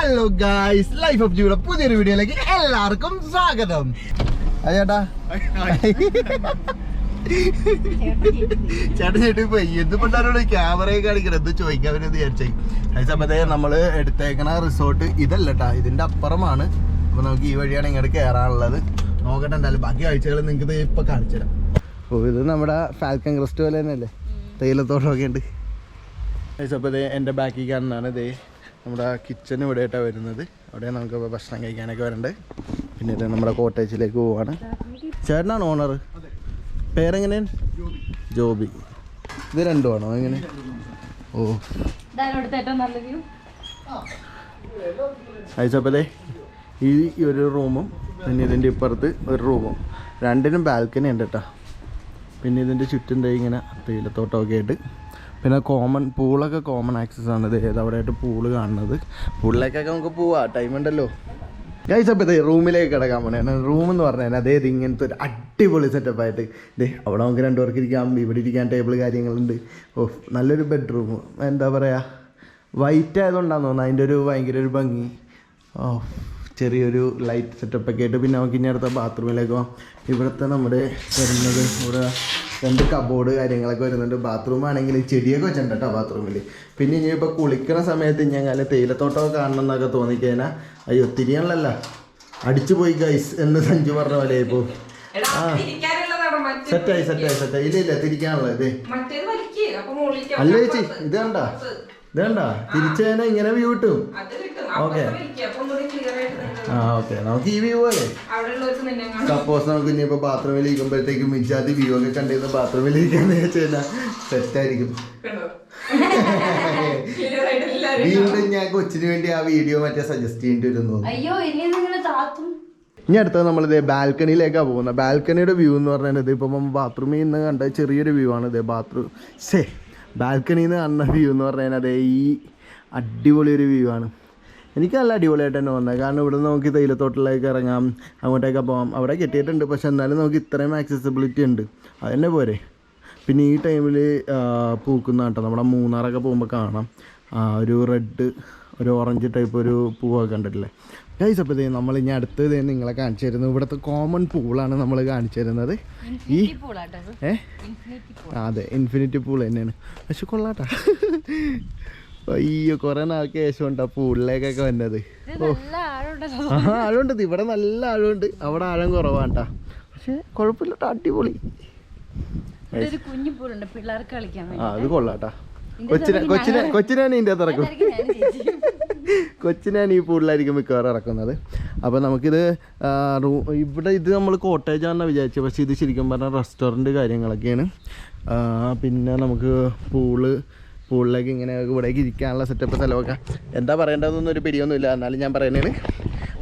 Hello guys, life of ജിയുടെ പുതിയൊരു വീഡിയോയിലേക്ക് എല്ലാവർക്കും സ്വാഗതം. ചേട്ടാ ചേട്ടൻ പോയി എന്തുകൊണ്ടാണ് ക്യാമറയെ കാണിക്കണം എന്ത് ചോദിക്കാൻ അവരെന്ന് വിചാരിച്ചേ. ആ സമയത്ത് നമ്മള് എടുത്തേക്കണ റിസോർട്ട് ഇതല്ലട്ടാ, ഇതിന്റെ അപ്പുറമാണ്. അപ്പൊ നമുക്ക് ഈ വഴിയാണ് ഇങ്ങോട്ട് കയറാനുള്ളത്. നോക്കട്ടെ എന്തായാലും ബാക്കി കാഴ്ചകൾ നിങ്ങൾക്ക് ഇത് ഇപ്പൊ കാണിച്ചു തരാം. ഓ, ഇത് നമ്മുടെ ഫാൽക്കൺ ക്രസ്റ്റ് പോലെ തന്നെയല്ലേ, തേയിലത്തോട്ടമൊക്കെ ഉണ്ട്. അപ്പോൾ ഇത് എൻ്റെ ബാക്കിൽ കാണുന്നതാണ്. ഇതേ നമ്മുടെ കിച്ചൺ ഇവിടെ ആയിട്ടാണ് വരുന്നത്. അവിടെ നമുക്ക് ഭക്ഷണം കഴിക്കാനൊക്കെ വരണ്ട്. പിന്നെ ഇത് നമ്മുടെ കോട്ടേജിലേക്ക് പോവാണ്. ചേട്ടനാണ് ഓണർ, പേരെങ്ങനെയാണ്? ജോബി. ഇത് രണ്ടുമാണോ എങ്ങനെ? ഓ, അയച്ചപ്പോഴേ ഈ ഒരു റൂമും പിന്നെ ഇതിൻ്റെ ഇപ്പുറത്ത് ഒരു റൂമും, രണ്ടിനും ബാൽക്കണി ഉണ്ട് കേട്ടോ. പിന്നെ ഇതിൻ്റെ ചുറ്റും ഇങ്ങനെ തേയിലത്തോട്ടമൊക്കെ ആയിട്ട്, പിന്നെ പൂളൊക്കെ കോമൺ ആക്സസ് ആണ്. ഇത് അവിടെ ആയിട്ട് പൂള് കാണുന്നത്. പൂളിലേക്കൊക്കെ നമുക്ക് പോവാം, ടൈം ഉണ്ടല്ലോ. ഗൈസ്, അപ്പോൾ ഇതേ റൂമിലേക്ക് കിടക്കാൻ പോണേ. റൂം എന്ന് പറഞ്ഞാൽ അതേ ഇങ്ങനത്തെ ഒരു അടിപൊളി സെറ്റപ്പായിട്ട് ഇതേ അവിടെ നമുക്ക് രണ്ടുപേർക്ക് ഇരിക്കാം, ഇവിടെ ഇരിക്കാൻ ടേബിൾ കാര്യങ്ങളുണ്ട്. ഓ, നല്ലൊരു ബെഡ്റൂം. എന്താ പറയുക, വൈറ്റ് ആയതുകൊണ്ടാണെന്ന് തോന്നുന്നു അതിൻ്റെ ഒരു ഭയങ്കര ഒരു ഭംഗി. ഓ, ചെറിയൊരു ലൈറ്റ് സെറ്റപ്പൊക്കെ ആയിട്ട്. പിന്നെ നമുക്ക് ഇനി അടുത്ത ബാത്റൂമിലേക്ക് പോകാം. ഇവിടുത്തെ നമ്മുടെ വരുന്നത് ഇവിടെ 2 കബോർഡ് കാര്യങ്ങളൊക്കെ വരുന്നുണ്ട്. ബാത്റൂം ആണെങ്കിൽ ചെടിയൊക്കെ വെച്ചിട്ടുണ്ട് കേട്ടോ ബാത്റൂമിൽ. പിന്നെ ഇനിയിപ്പോൾ കുളിക്കുന്ന സമയത്ത് ഞങ്ങൾ തേയിലത്തോട്ടമൊക്കെ കാണണം എന്നൊക്കെ തോന്നിക്കഴിഞ്ഞാൽ അയ്യോ തിരിയാണല്ല, അടിച്ചു പോയി ഗൈസ് എന്ന് സഞ്ജു പറഞ്ഞ പോലെ ഇപ്പോൾ. ആ, സെറ്റായി ഇല്ല തിരിക്കാനുള്ളത്. ഇതേ അല്ല ചേച്ചി, ഇത് കണ്ട തിരിച്ചു കഴിഞ്ഞാൽ ഇങ്ങനെ വ്യൂ കിട്ടും. ഓക്കെ ഓക്കെ, നമുക്ക് ഈ വ്യൂ പോലെ സപ്പോസ് നമുക്ക് ഇനിയിപ്പോൾ ബാത്റൂമിൽ ഇരിക്കുമ്പോഴത്തേക്കും മിജാതി വ്യൂ ഒക്കെ കണ്ടിരുന്ന ബാത്റൂമിൽ ഇരിക്കാന്ന് വെച്ച് കഴിഞ്ഞാൽ സെറ്റായിരിക്കും. വീണ്ടും ഞാൻ കൊച്ചിന് വേണ്ടി ആ വീഡിയോ സജസ്റ്റ് ചെയ്യേണ്ടി വരുന്നു. ഇനി അടുത്തത് നമ്മളിത് ബാൽക്കണിയിലേക്കാണ് പോകുന്നത്. ബാൽക്കണിയുടെ വ്യൂ എന്ന് പറഞ്ഞാൽ ഇത് ഇപ്പം ബാത്റൂമിൽ നിന്ന് കണ്ട ചെറിയൊരു വ്യൂ ആണ്. ഇത് ബാൽക്കണിയിൽ നിന്ന് കാണുന്ന വ്യൂ എന്ന് പറഞ്ഞാൽ അതേ ഈ അടിപൊളി ഒരു വ്യൂ ആണ്. എനിക്ക് നല്ല അടിപൊളിയായിട്ട് തന്നെ തോന്നുന്നത്. കാരണം ഇവിടെ നമുക്ക് തേയിലത്തോട്ടിലേക്ക് ഇറങ്ങാം, അങ്ങോട്ടേക്ക് പോകാം. അവിടെ കെട്ടിയിട്ടുണ്ട്, പക്ഷെ എന്നാലും നമുക്ക് ഇത്രയും ആക്സസിബിലിറ്റി ഉണ്ട്, അതുതന്നെ പോരെ. പിന്നെ ഈ ടൈമിൽ പൂക്കുന്ന കേട്ടോ, നമ്മുടെ മൂന്നാറൊക്കെ പോകുമ്പോൾ കാണാം ഒരു റെഡ് ഒരു ഓറഞ്ച് ടൈപ്പ് ഒരു പൂവൊക്കെ കണ്ടിട്ടില്ലേ ഗൈസ്. അപ്പോൾ നമ്മൾ ഇനി അടുത്തത് നിങ്ങളെ കാണിച്ചു തരുന്നത് ഇവിടുത്തെ കോമൺ പൂളാണ് നമ്മൾ കാണിച്ചു തരുന്നത്. ഈ അതെ, ഇൻഫിനിറ്റി പൂൾ തന്നെയാണ്. പക്ഷെ കൊള്ളാട്ടാ, അയ്യോ കുറേ നാൾക്ക് ശേഷം ഉണ്ട് ആ പൂളിലേക്കൊക്കെ വന്നത്. ആഴമുണ്ട്, ഇവിടെ നല്ല ആഴമുണ്ട്, അവിടെ ആഴം കുറവാണ്ടാ. പക്ഷെ കുഴപ്പമില്ല, അടിപൊളി. അത് കൊള്ളാട്ടാ. കൊച്ചിനാണ് ഇതിൻ്റെ അകത്ത് ഇറക്കും, കൊച്ചിനാണ് ഈ പൂളിലായിരിക്കും മിക്കവാറും ഇറക്കുന്നത്. അപ്പോൾ നമുക്കിത് ഇവിടെ ഇത് നമ്മൾ കോട്ടേജാണെന്നാണ് വിചാരിച്ചത്, പക്ഷേ ഇത് ശരിക്കും പറഞ്ഞാൽ റെസ്റ്റോറൻറ്റ് കാര്യങ്ങളൊക്കെയാണ്. പിന്നെ നമുക്ക് പൂളിലേക്ക് ഇങ്ങനെ ഇവിടേക്ക് ഇരിക്കാനുള്ള സെറ്റപ്പ് സ്ഥലമൊക്കെ എന്താ പറയേണ്ടതെന്നൊന്നും ഒരു പിടിയൊന്നുമില്ല, എന്നാലും ഞാൻ പറയുന്നതാണ്.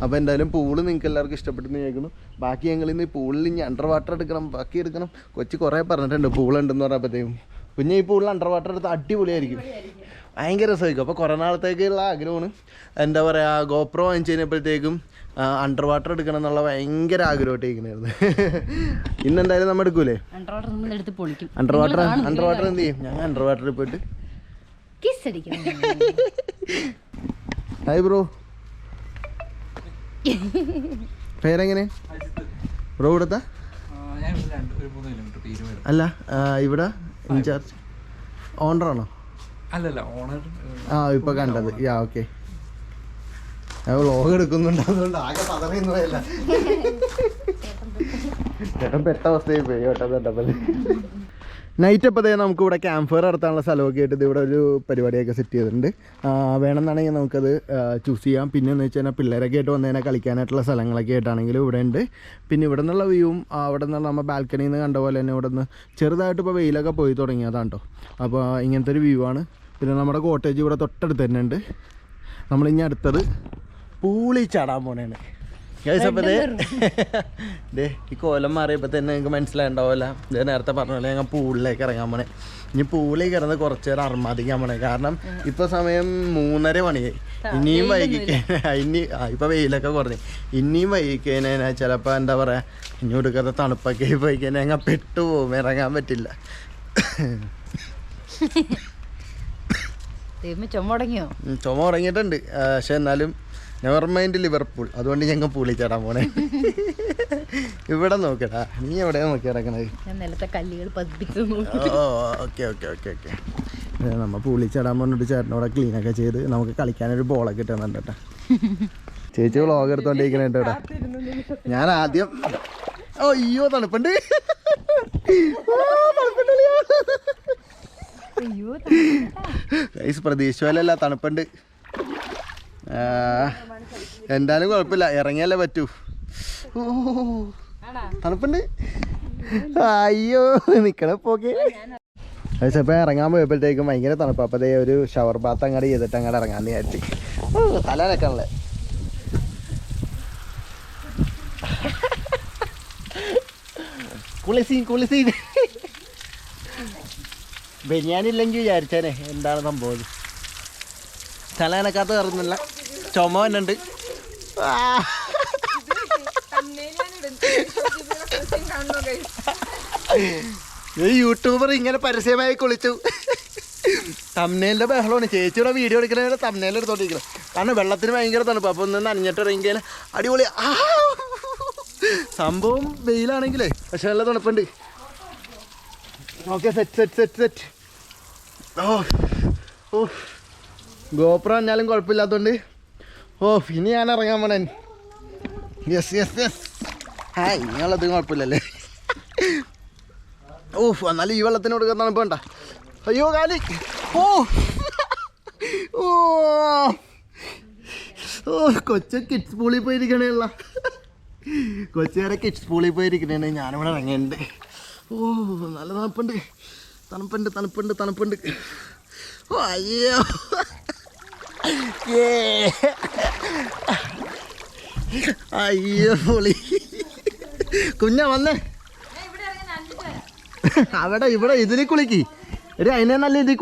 അപ്പോൾ എന്തായാലും പൂള് നിങ്ങൾക്ക് എല്ലാവർക്കും ഇഷ്ടപ്പെട്ടെന്ന് ചോദിക്കുന്നു. ബാക്കി ഞങ്ങൾ ഇന്ന് പൂളിൽ ഇനി അണ്ടർ വാട്ടർ എടുക്കണം, ബാക്കി എടുക്കണം. കൊച്ചി കുറേ പറഞ്ഞിട്ടുണ്ട് പൂളുണ്ടെന്ന് പറഞ്ഞപ്പോഴത്തേക്കും. പിന്നെ ഈ പൂളിൽ അണ്ടർ വാട്ടർ എടുത്ത് അടിപൊളിയായിരിക്കും, ഭയങ്കര രസമായിരിക്കും. അപ്പോൾ കുറേ നാളത്തേക്കുള്ള ആഗ്രഹമാണ്. എന്താ പറയുക, ഗോപ്രോ വാങ്ങിച്ച് കഴിഞ്ഞപ്പോഴത്തേക്കും അണ്ടർ വാട്ടർ എടുക്കണം എന്നുള്ള ഭയങ്കര ആഗ്രഹമായിട്ട് ഇരിക്കണായിരുന്നു. ഇന്നെന്തായാലും നമ്മൾ എടുക്കൂലേ അണ്ടർ വാട്ടർ എന്ത് ചെയ്യും, ഞങ്ങൾ അണ്ടർ വാട്ടറിൽ പോയിട്ട് ഹായ് ബ്രോ, പേരെങ്ങനെ ബ്രോ? ഇവിടുത്തെ അല്ല ഇവിടെ ഇൻചാർജ് ഓണറാണോ? ആ, ഇപ്പൊ കണ്ടത്. യാ ഓക്കെ, ഞാൻ വ്ളോഗ് എടുക്കുന്നുണ്ട്, അതുകൊണ്ട് ആകെ പതറിയൊന്നുമല്ല. ചേട്ടൻ പെട്ട അവസ്ഥയിൽ പോയി കേട്ടോ. നൈറ്റ് അപ്പോൾ നമുക്ക് ഇവിടെ ക്യാമ്പ് ഫയർ നടത്താനുള്ള സ്ഥലമൊക്കെ ആയിട്ട് ഇവിടെ ഒരു പരിപാടിയൊക്കെ സെറ്റ് ചെയ്തിട്ടുണ്ട്. വേണമെന്നാണെങ്കിൽ നമുക്കത് ചൂസ് ചെയ്യാം. പിന്നെ എന്ന് വെച്ച് കഴിഞ്ഞാൽ പിള്ളേരൊക്കെ ആയിട്ട് വന്നതിനെ കളിക്കാനായിട്ടുള്ള സ്ഥലങ്ങളൊക്കെ ആയിട്ടാണെങ്കിലും ഇവിടെ ഉണ്ട്. പിന്നെ ഇവിടെ നിന്നുള്ള വ്യൂവും അവിടെ നിന്നുള്ള നമ്മൾ ബാൽക്കണിയിൽ നിന്ന് കണ്ട പോലെ തന്നെ ഇവിടെ നിന്ന് ചെറുതായിട്ട് ഇപ്പോൾ വെയിലൊക്കെ പോയി തുടങ്ങിയതാണ് കേട്ടോ. അപ്പോൾ ഇങ്ങനത്തെ ഒരു വ്യൂ ആണ്. പിന്നെ നമ്മുടെ കോട്ടേജ് ഇവിടെ തൊട്ടടുത്ത് തന്നെ ഉണ്ട്. നമ്മളിനി അടുത്തത് പൂളി ചാടാൻ പോണേണ് ഗൈസ്. അപ്പോൾ ദേ ഈ കോലം മാറിയപ്പോൾ തന്നെ നിങ്ങൾക്ക് മനസ്സിലായിട്ടുണ്ടാവില്ല. ഇത് നേരത്തെ പറഞ്ഞ പോലെ ഞങ്ങൾ പൂളിലേക്ക് ഇറങ്ങാൻ പോണേ. ഇനി പൂളിൽ കിടന്ന് കുറച്ച് നേരം അർമാദിക്കാൻ പോണേ. കാരണം ഇപ്പോൾ സമയം 3:30 മണിയായി. ഇനിയും ഇപ്പോൾ വെയിലൊക്കെ കുറഞ്ഞു. ഇനിയും വൈകിക്കഴിഞ്ഞാൽ ചിലപ്പോൾ എന്താ പറയുക, ഇനി കൊടുക്കാത്ത തണുപ്പൊക്കെ പോയി കഴിഞ്ഞാൽ ഞങ്ങൾ പെട്ടുപോകും, ഇറങ്ങാൻ പറ്റില്ല. ചുമ തുടങ്ങിയിട്ടുണ്ട്. പക്ഷെ എന്നാലും നെവർ മൈൻഡ് ലിവർപൂൾ. അതുകൊണ്ട് ഞങ്ങൾ പൂളി ചാടാൻ പോണേ. ഇവിടെ നോക്കടാ, നീ എവിടെയാ നോക്കി കിടക്കണത്? Okay okay okay okay. നമ്മൾ പൂളി ചാടാൻ പറഞ്ഞിട്ട് ചേട്ടനോടെ ക്ലീനൊക്കെ ചെയ്ത് നമുക്ക് കളിക്കാനൊരു ബോളൊക്കെ കിട്ടുന്നുണ്ട് കേട്ടോ. ചേച്ചി വ്ളോഗ് എടുത്തോണ്ടിരിക്കണ കേട്ടോ. ഞാൻ ആദ്യം അയ്യോ തണുപ്പുണ്ട്. പ്രതീക്ഷയല്ല, തണുപ്പുണ്ട്. എന്തായാലും കുഴപ്പമില്ല, ഇറങ്ങിയാലേ പറ്റൂ. തണുപ്പുണ്ട്. അയ്യോ നിക്കണ പോക്കെ. ചിലപ്പോൾ ഇറങ്ങാൻ പോയപ്പോഴത്തേക്കും ഭയങ്കര തണുപ്പ്. അപ്പോൾ ഒരു ഷവർ ബാത്ത് അങ്ങോട്ട് ചെയ്തിട്ട് അങ്ങോട്ട് ഇറങ്ങാന്ന് വിചാരിച്ചു. തല നക്കാണല്ലേ. കുളിസീ ബനിയാനില്ലെങ്കിൽ വിചാരിച്ചേനെ എന്താണ് സംഭവം. തല നനക്കാത്ത കയറുന്നില്ല, ചുമ വന്നുണ്ട്. യൂട്യൂബർ ഇങ്ങനെ പരസ്യമായി കുളിച്ചു. തമ്നേലിൻ്റെ ബഹളമാണ്. ചേച്ചിയുടെ വീഡിയോ എടുക്കണ തമ്നേൽ എടുത്തോണ്ടിരിക്കണം. കാരണം വെള്ളത്തിന് ഭയങ്കര തണുപ്പ്. അപ്പോൾ ഒന്ന് നനഞ്ഞിട്ട് ഇറങ്ങിയാൽ അടിപൊളി. സംഭവം വെയിലാണെങ്കിലേ പക്ഷെ നല്ല തണുപ്പുണ്ട്. Okay, set. ഗോപ്രോ എന്നാലും കുഴപ്പമില്ലാത്തതുകൊണ്ട് ഇനി ഞാൻ ഇറങ്ങാൻ പോണേ. യെസ്. ഹായ്, ഇനിയുള്ളത് കുഴപ്പമില്ലല്ലേ. എന്നാലും ഈ വെള്ളത്തിന് കൊടുക്കാൻ തണുപ്പ് വേണ്ട. അയ്യോ കാലി. കൊച്ചു കിഡ്സ് പൂളിൽ പോയിരിക്കണേള്ള. കൊച്ചുകാരെ കിഡ്സ് പൂളിൽ പോയിരിക്കണേ. ഞാനിവിടെ ഇറങ്ങിയിട്ടുണ്ട്. നല്ല തണുപ്പുണ്ട്. അയ്യോ അയ്യോ പൊളി. കുഞ്ഞാ വന്നേ. ഇവിടെ ഇതിൽ കുളിക്ക്. അതിനെ നല്ല ഇതിൽ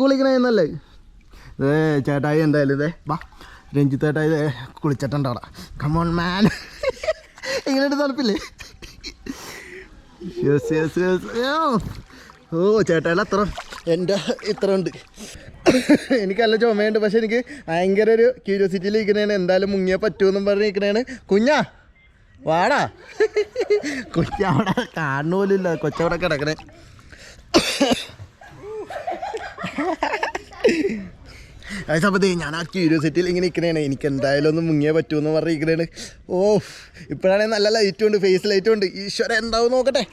കുളിക്കണേന്നല്ലേ. ചേട്ടായി എന്തായാലും ഇതേ വാ, രഞ്ജിത്തേട്ടായി ഇതേ കുളിച്ചിട്ടുണ്ടവിടെ. കമോൺ മാൻ. ഇങ്ങനെ തണുപ്പില്ലേ? യെസ്. ചേട്ടായിടെ അത്ര എൻ്റെ ഇത്ര ഉണ്ട്. എനിക്കല്ല ചുമയുണ്ട്. പക്ഷെ എനിക്ക് ഭയങ്കര ഒരു ക്യൂരിയോസിറ്റിയിൽ ഇരിക്കണേണ്. എന്തായാലും മുങ്ങിയാൽ പറ്റുമെന്നും പറഞ്ഞ് ഇരിക്കണേണ്. കുഞ്ഞാ വാടാ. കൊച്ചവിടെ കാണുന്ന പോലും ഇല്ല. കൊച്ചവിടെ കിടക്കണേ. അതേ ഞാൻ ആ ക്യൂരിയോസിറ്റിയിൽ ഇങ്ങനെ ഇരിക്കണേണ്. എനിക്ക് എന്തായാലും ഒന്ന് മുങ്ങിയേ പറ്റുമെന്ന് പറഞ്ഞിരിക്കണേണ്. ഇപ്പോഴാണെങ്കിൽ നല്ല ലൈറ്റും ഉണ്ട്, ഫേസ് ലൈറ്റും ഉണ്ട്. ഈശ്വര എന്താവും നോക്കട്ടെ.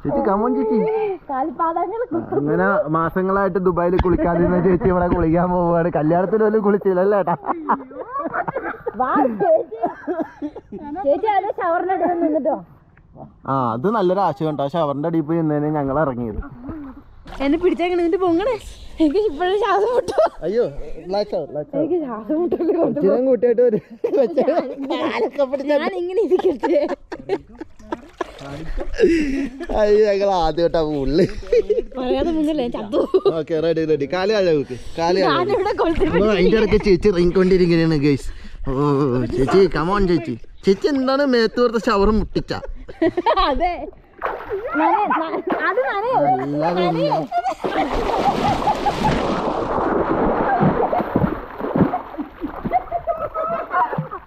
ചേച്ചി കമോൺ ചേച്ചി. അങ്ങനെ മാസങ്ങളായിട്ട് ദുബായിൽ കുളിക്കാതിരുന്ന ചേച്ചി ഇവിടെ കുളിക്കാൻ പോവുകയാണ്. കല്യാണത്തിന് പോലും കുളിച്ചില്ലല്ലേ ഏട്ടാ? അത് നല്ലൊരു ആശയം കേട്ടോ. ഷവറിന്റെ അടിയിൽ പോയി ഇന്നേനെ ഞങ്ങൾ ഇറങ്ങിയത്. എന്നെ പിടിച്ചേക്കണേ പോങ്ങണേ. എനിക്ക് ഇപ്പോഴും ശ്വാസം മുട്ടോ. അയ്യോ എനിക്ക് ശ്വാസം മുട്ടല്ലേ കൂട്ടിയായിട്ട് വരും. ഞാനിങ്ങനെ ഇരിക്കട്ടെ. അയ്യോ ഞങ്ങൾ ആദ്യമായിട്ടാ ഉള്ളി പറയാതെ മുങ്ങല്ലേ ചത്തു. Okay ready. കാല് അതിന്റെ ഇടയ്ക്ക് ചേച്ചി ഇറങ്ങിക്കൊണ്ടിരിക്കുകയാണ് ഗൈസ്. ചേച്ചി കമോൺ ചേച്ചി. ചേച്ചി എന്താണ് മേത്തോർത്ത ഷവർ മുട്ടിച്ച? അതെ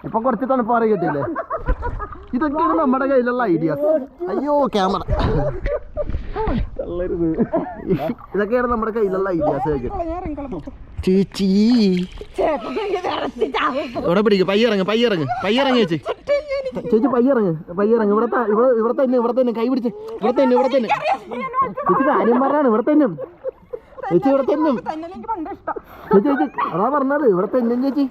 ഇപ്പൊ കുറച്ച് തണുപ്പാറി കിട്ടിയില്ലേ? ഇതൊക്കെയാണ് നമ്മുടെ കയ്യിലുള്ള ഐഡിയാസ്. അയ്യോ ക്യാമറ. ഇതൊക്കെയാണ് നമ്മുടെ കയ്യിലുള്ള ഐഡിയാസ്. ചേച്ചി ഇവിടെ പിടിക്കും. പയ്യിറങ്ങ് ചേച്ചി. ചേച്ചി പയ്യിറങ്ങ്. ഇവിടെ തന്നെ കൈ പിടിച്ച്. ഇവിടെ തന്നെ ചേച്ചി കാര്യം പറഞ്ഞാണ്. ഇവിടെ തന്നെ ചേച്ചി. ചേച്ചി അതാ പറഞ്ഞത്. ഇവിടെ തന്നെ ചേച്ചി.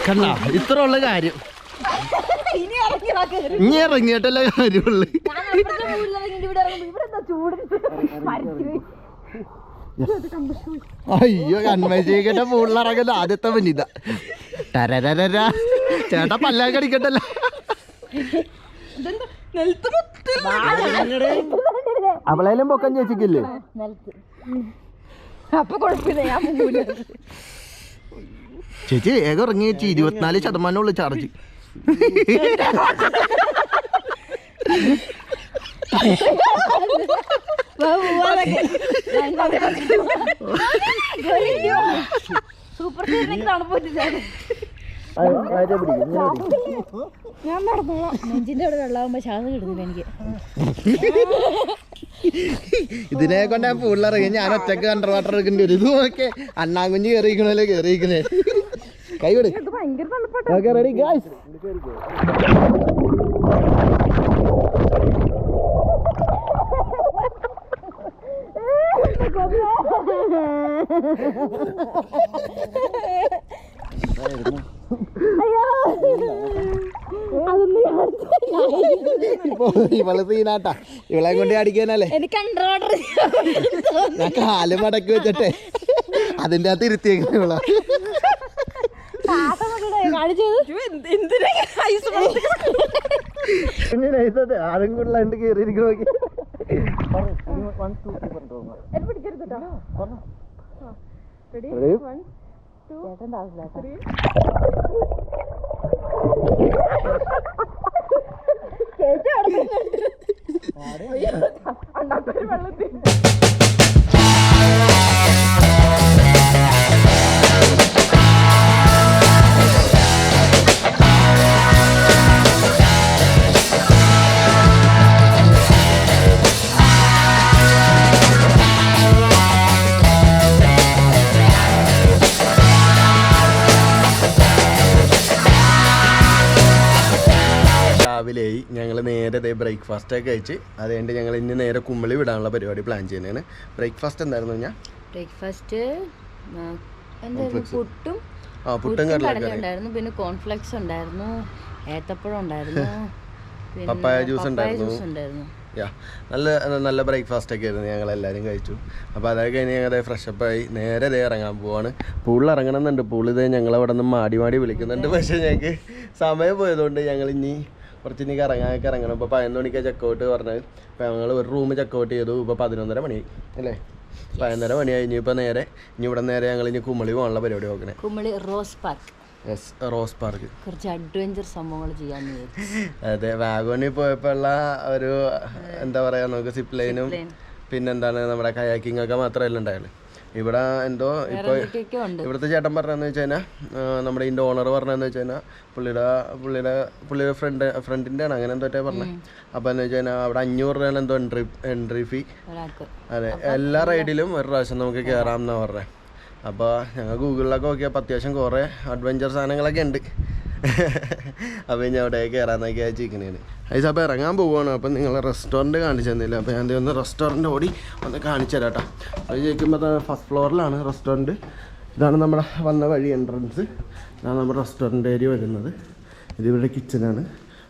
കണ്ട ഇത്ര ഉള്ള കാര്യം. ഇനി ഇറങ്ങിയിട്ടല്ല കാര്യമുള്ളു. അയ്യോ കൺമേശിക്കട്ടെ പൂളിലിറങ്ങുന്ന ആദ്യത്തെ വനിത. ടരരര ചേട്ടാ പല്ലാ കടിക്കട്ടല്ല. അവളേലും പൊക്കം ചേച്ചിക്കില്ലേ? അപ്പൊ കുഴപ്പമില്ല, ഞാൻ പോകൂല. ചേച്ചി വേഗം ഇറങ്ങി ചേച്ചി, 24% ചാർജ്. സൂപ്പർ തണുപ്പിട്ടില്ല. ഞാൻ നടന്നോളാം. നെഞ്ചിന്റെ അവിടെ വെള്ളമാകുമ്പോ ശ്വാസം കിട്ടുന്നില്ല എനിക്ക്. ഇതിനെ കൊണ്ട് ഞാൻ പൂളിലിറങ്ങി ഞാൻ ഒറ്റക്ക് അണ്ടർ വാട്ടർ എടുക്കേണ്ടി വരും. ഇത് നോക്കെ അണ്ണാങ്കുഞ്ഞ് കയറിയിരിക്കണല്ലേ കയറിയിരിക്കണേ. കൈ വിട്. ഭയങ്കര തണുപ്പാണ്. Okay ready guys. ഇവള് സീനാട്ടാ, ഇവളെ കൊണ്ട് അടിക്കാനല്ലേ ഞാൻ കാല് മടക്കി വെച്ചിട്ടെ അതിന്റെ അകത്ത് ഇരുത്തിയേക്കുന്ന ഇവളെ. ആരും കൂടുതലായിട്ട് കയറിയിരിക്കണ നോക്കി. രാവിലെയായി, ഞങ്ങൾ നേരെ ബ്രേക്ക്ഫാസ്റ്റ് ഒക്കെ കഴിച്ച് അത് കഴിഞ്ഞിട്ട് ഞങ്ങൾ ഇനി നേരെ കുമ്മളി വിടാനുള്ള പരിപാടി പ്ലാൻ ചെയ്യുന്നതാണ്. ബ്രേക്ക്ഫാസ്റ്റ് എന്തായിരുന്നു? ഞാൻ ബ്രേക്ക്ഫാസ്റ്റ് പുട്ടും കടല ഉണ്ടായിരുന്നു, പിന്നെ കോൺഫ്ലെക്സ് ഉണ്ടായിരുന്നു, ഏത്തപ്പഴം ഉണ്ടായിരുന്നു, പപ്പായ ജ്യൂസ് ഉണ്ടായിരുന്നു. യാ നല്ല നല്ല ബ്രേക്ക്ഫാസ്റ്റ് ഒക്കെ ആയിരുന്നു, ഞങ്ങൾ എല്ലാവരും കഴിച്ചു. അപ്പോൾ അതൊക്കെ കഴിഞ്ഞ് ഞങ്ങൾ ഫ്രഷപ്പായി നേരെ ഇറങ്ങാൻ പോവാണ്. പൂളിൽ ഇറങ്ങണം എന്നുണ്ട്. പൂളിൽ ഞങ്ങളവിടെ നിന്ന് മാടി വിളിക്കുന്നുണ്ട്. പക്ഷേ ഞങ്ങൾക്ക് സമയം പോയതുകൊണ്ട് ഞങ്ങൾ ഇനി കുറച്ച് ഇറങ്ങാനൊക്കെ ഇറങ്ങണം. ഇപ്പോൾ 11 മണിക്കാണ് ചെക്കൗട്ട് പറഞ്ഞത്. ഇപ്പോൾ ഞങ്ങൾ ഒരു റൂം ചെക്കൗട്ട് ചെയ്തു. ഇപ്പോൾ 11:30 മണിയായി അല്ലേ? 11:30 മണിയായി. ഇനിയിപ്പോൾ ഇവിടെ നേരെ ഞങ്ങൾ ഇനി കുമളി പോകാനുള്ള പരിപാടി നോക്കണേ. Kumily rose park. Yes, rose park. കുറച്ച് അഡ്വഞ്ചർ സംഭവങ്ങൾ ചെയ്യാൻ. അതെ, വാഗോണിൽ പോയപ്പോൾ ഉള്ള ഒരു എന്താ പറയുക, നമുക്ക് സിപ്പ് ലൈനും പിന്നെന്താണ് നമ്മുടെ കയാക്കിംഗ് ഒക്കെ മാത്രമല്ല ഉണ്ടായുള്ളൂ. ഇവിടെ എന്തോ ഇപ്പോൾ ഇവിടുത്തെ ചേട്ടൻ പറഞ്ഞതെന്ന് വെച്ച് കഴിഞ്ഞാൽ, നമ്മുടെ ഇതിൻ്റെ ഓണർ പറഞ്ഞതെന്ന് വെച്ച് കഴിഞ്ഞാൽ പുള്ളിയുടെ ഫ്രണ്ടിൻ്റെ ആണ് അങ്ങനെ എന്തോ പറഞ്ഞത്. അപ്പോൾ എന്ന് വെച്ച് കഴിഞ്ഞാൽ അവിടെ 500 രൂപയാണ് എന്തോ എൻട്രി ഫീ. അതെ, എല്ലാ റൈഡിലും ഒരു പ്രാവശ്യം നമുക്ക് കയറാം എന്നാണ് പറഞ്ഞത്. അപ്പോൾ ഞങ്ങൾ ഗൂഗിളിലൊക്കെ നോക്കിയപ്പോൾ അത്യാവശ്യം കുറേ അഡ്വഞ്ചർ സാധനങ്ങളൊക്കെ ഉണ്ട്. അപ്പോൾ ഇനി അവിടെ കയറാമെന്നൊക്കെ അയച്ചിരിക്കണേന്. ഐസ് അപ്പോൾ ഇറങ്ങാൻ പോവുകയാണ്. അപ്പം നിങ്ങൾ റെസ്റ്റോറൻറ്റ് കാണിച്ചു തന്നില്ല. അപ്പോൾ ഞാൻ ഒന്ന് റെസ്റ്റോറൻറ്റ് ഓടി ഒന്ന് കാണിച്ചു തരാം കേട്ടോ. അത് ചോദിക്കുമ്പോൾ ഫസ്റ്റ് ഫ്ലോറിലാണ് റെസ്റ്റോറൻറ്റ്. ഇതാണ് നമ്മുടെ വന്ന വഴി എൻട്രൻസ്. ഇതാണ് നമ്മുടെ റെസ്റ്റോറൻറ്റ് ഏരിയ വരുന്നത്. ഇതിവിടെ കിച്ചനാണ്.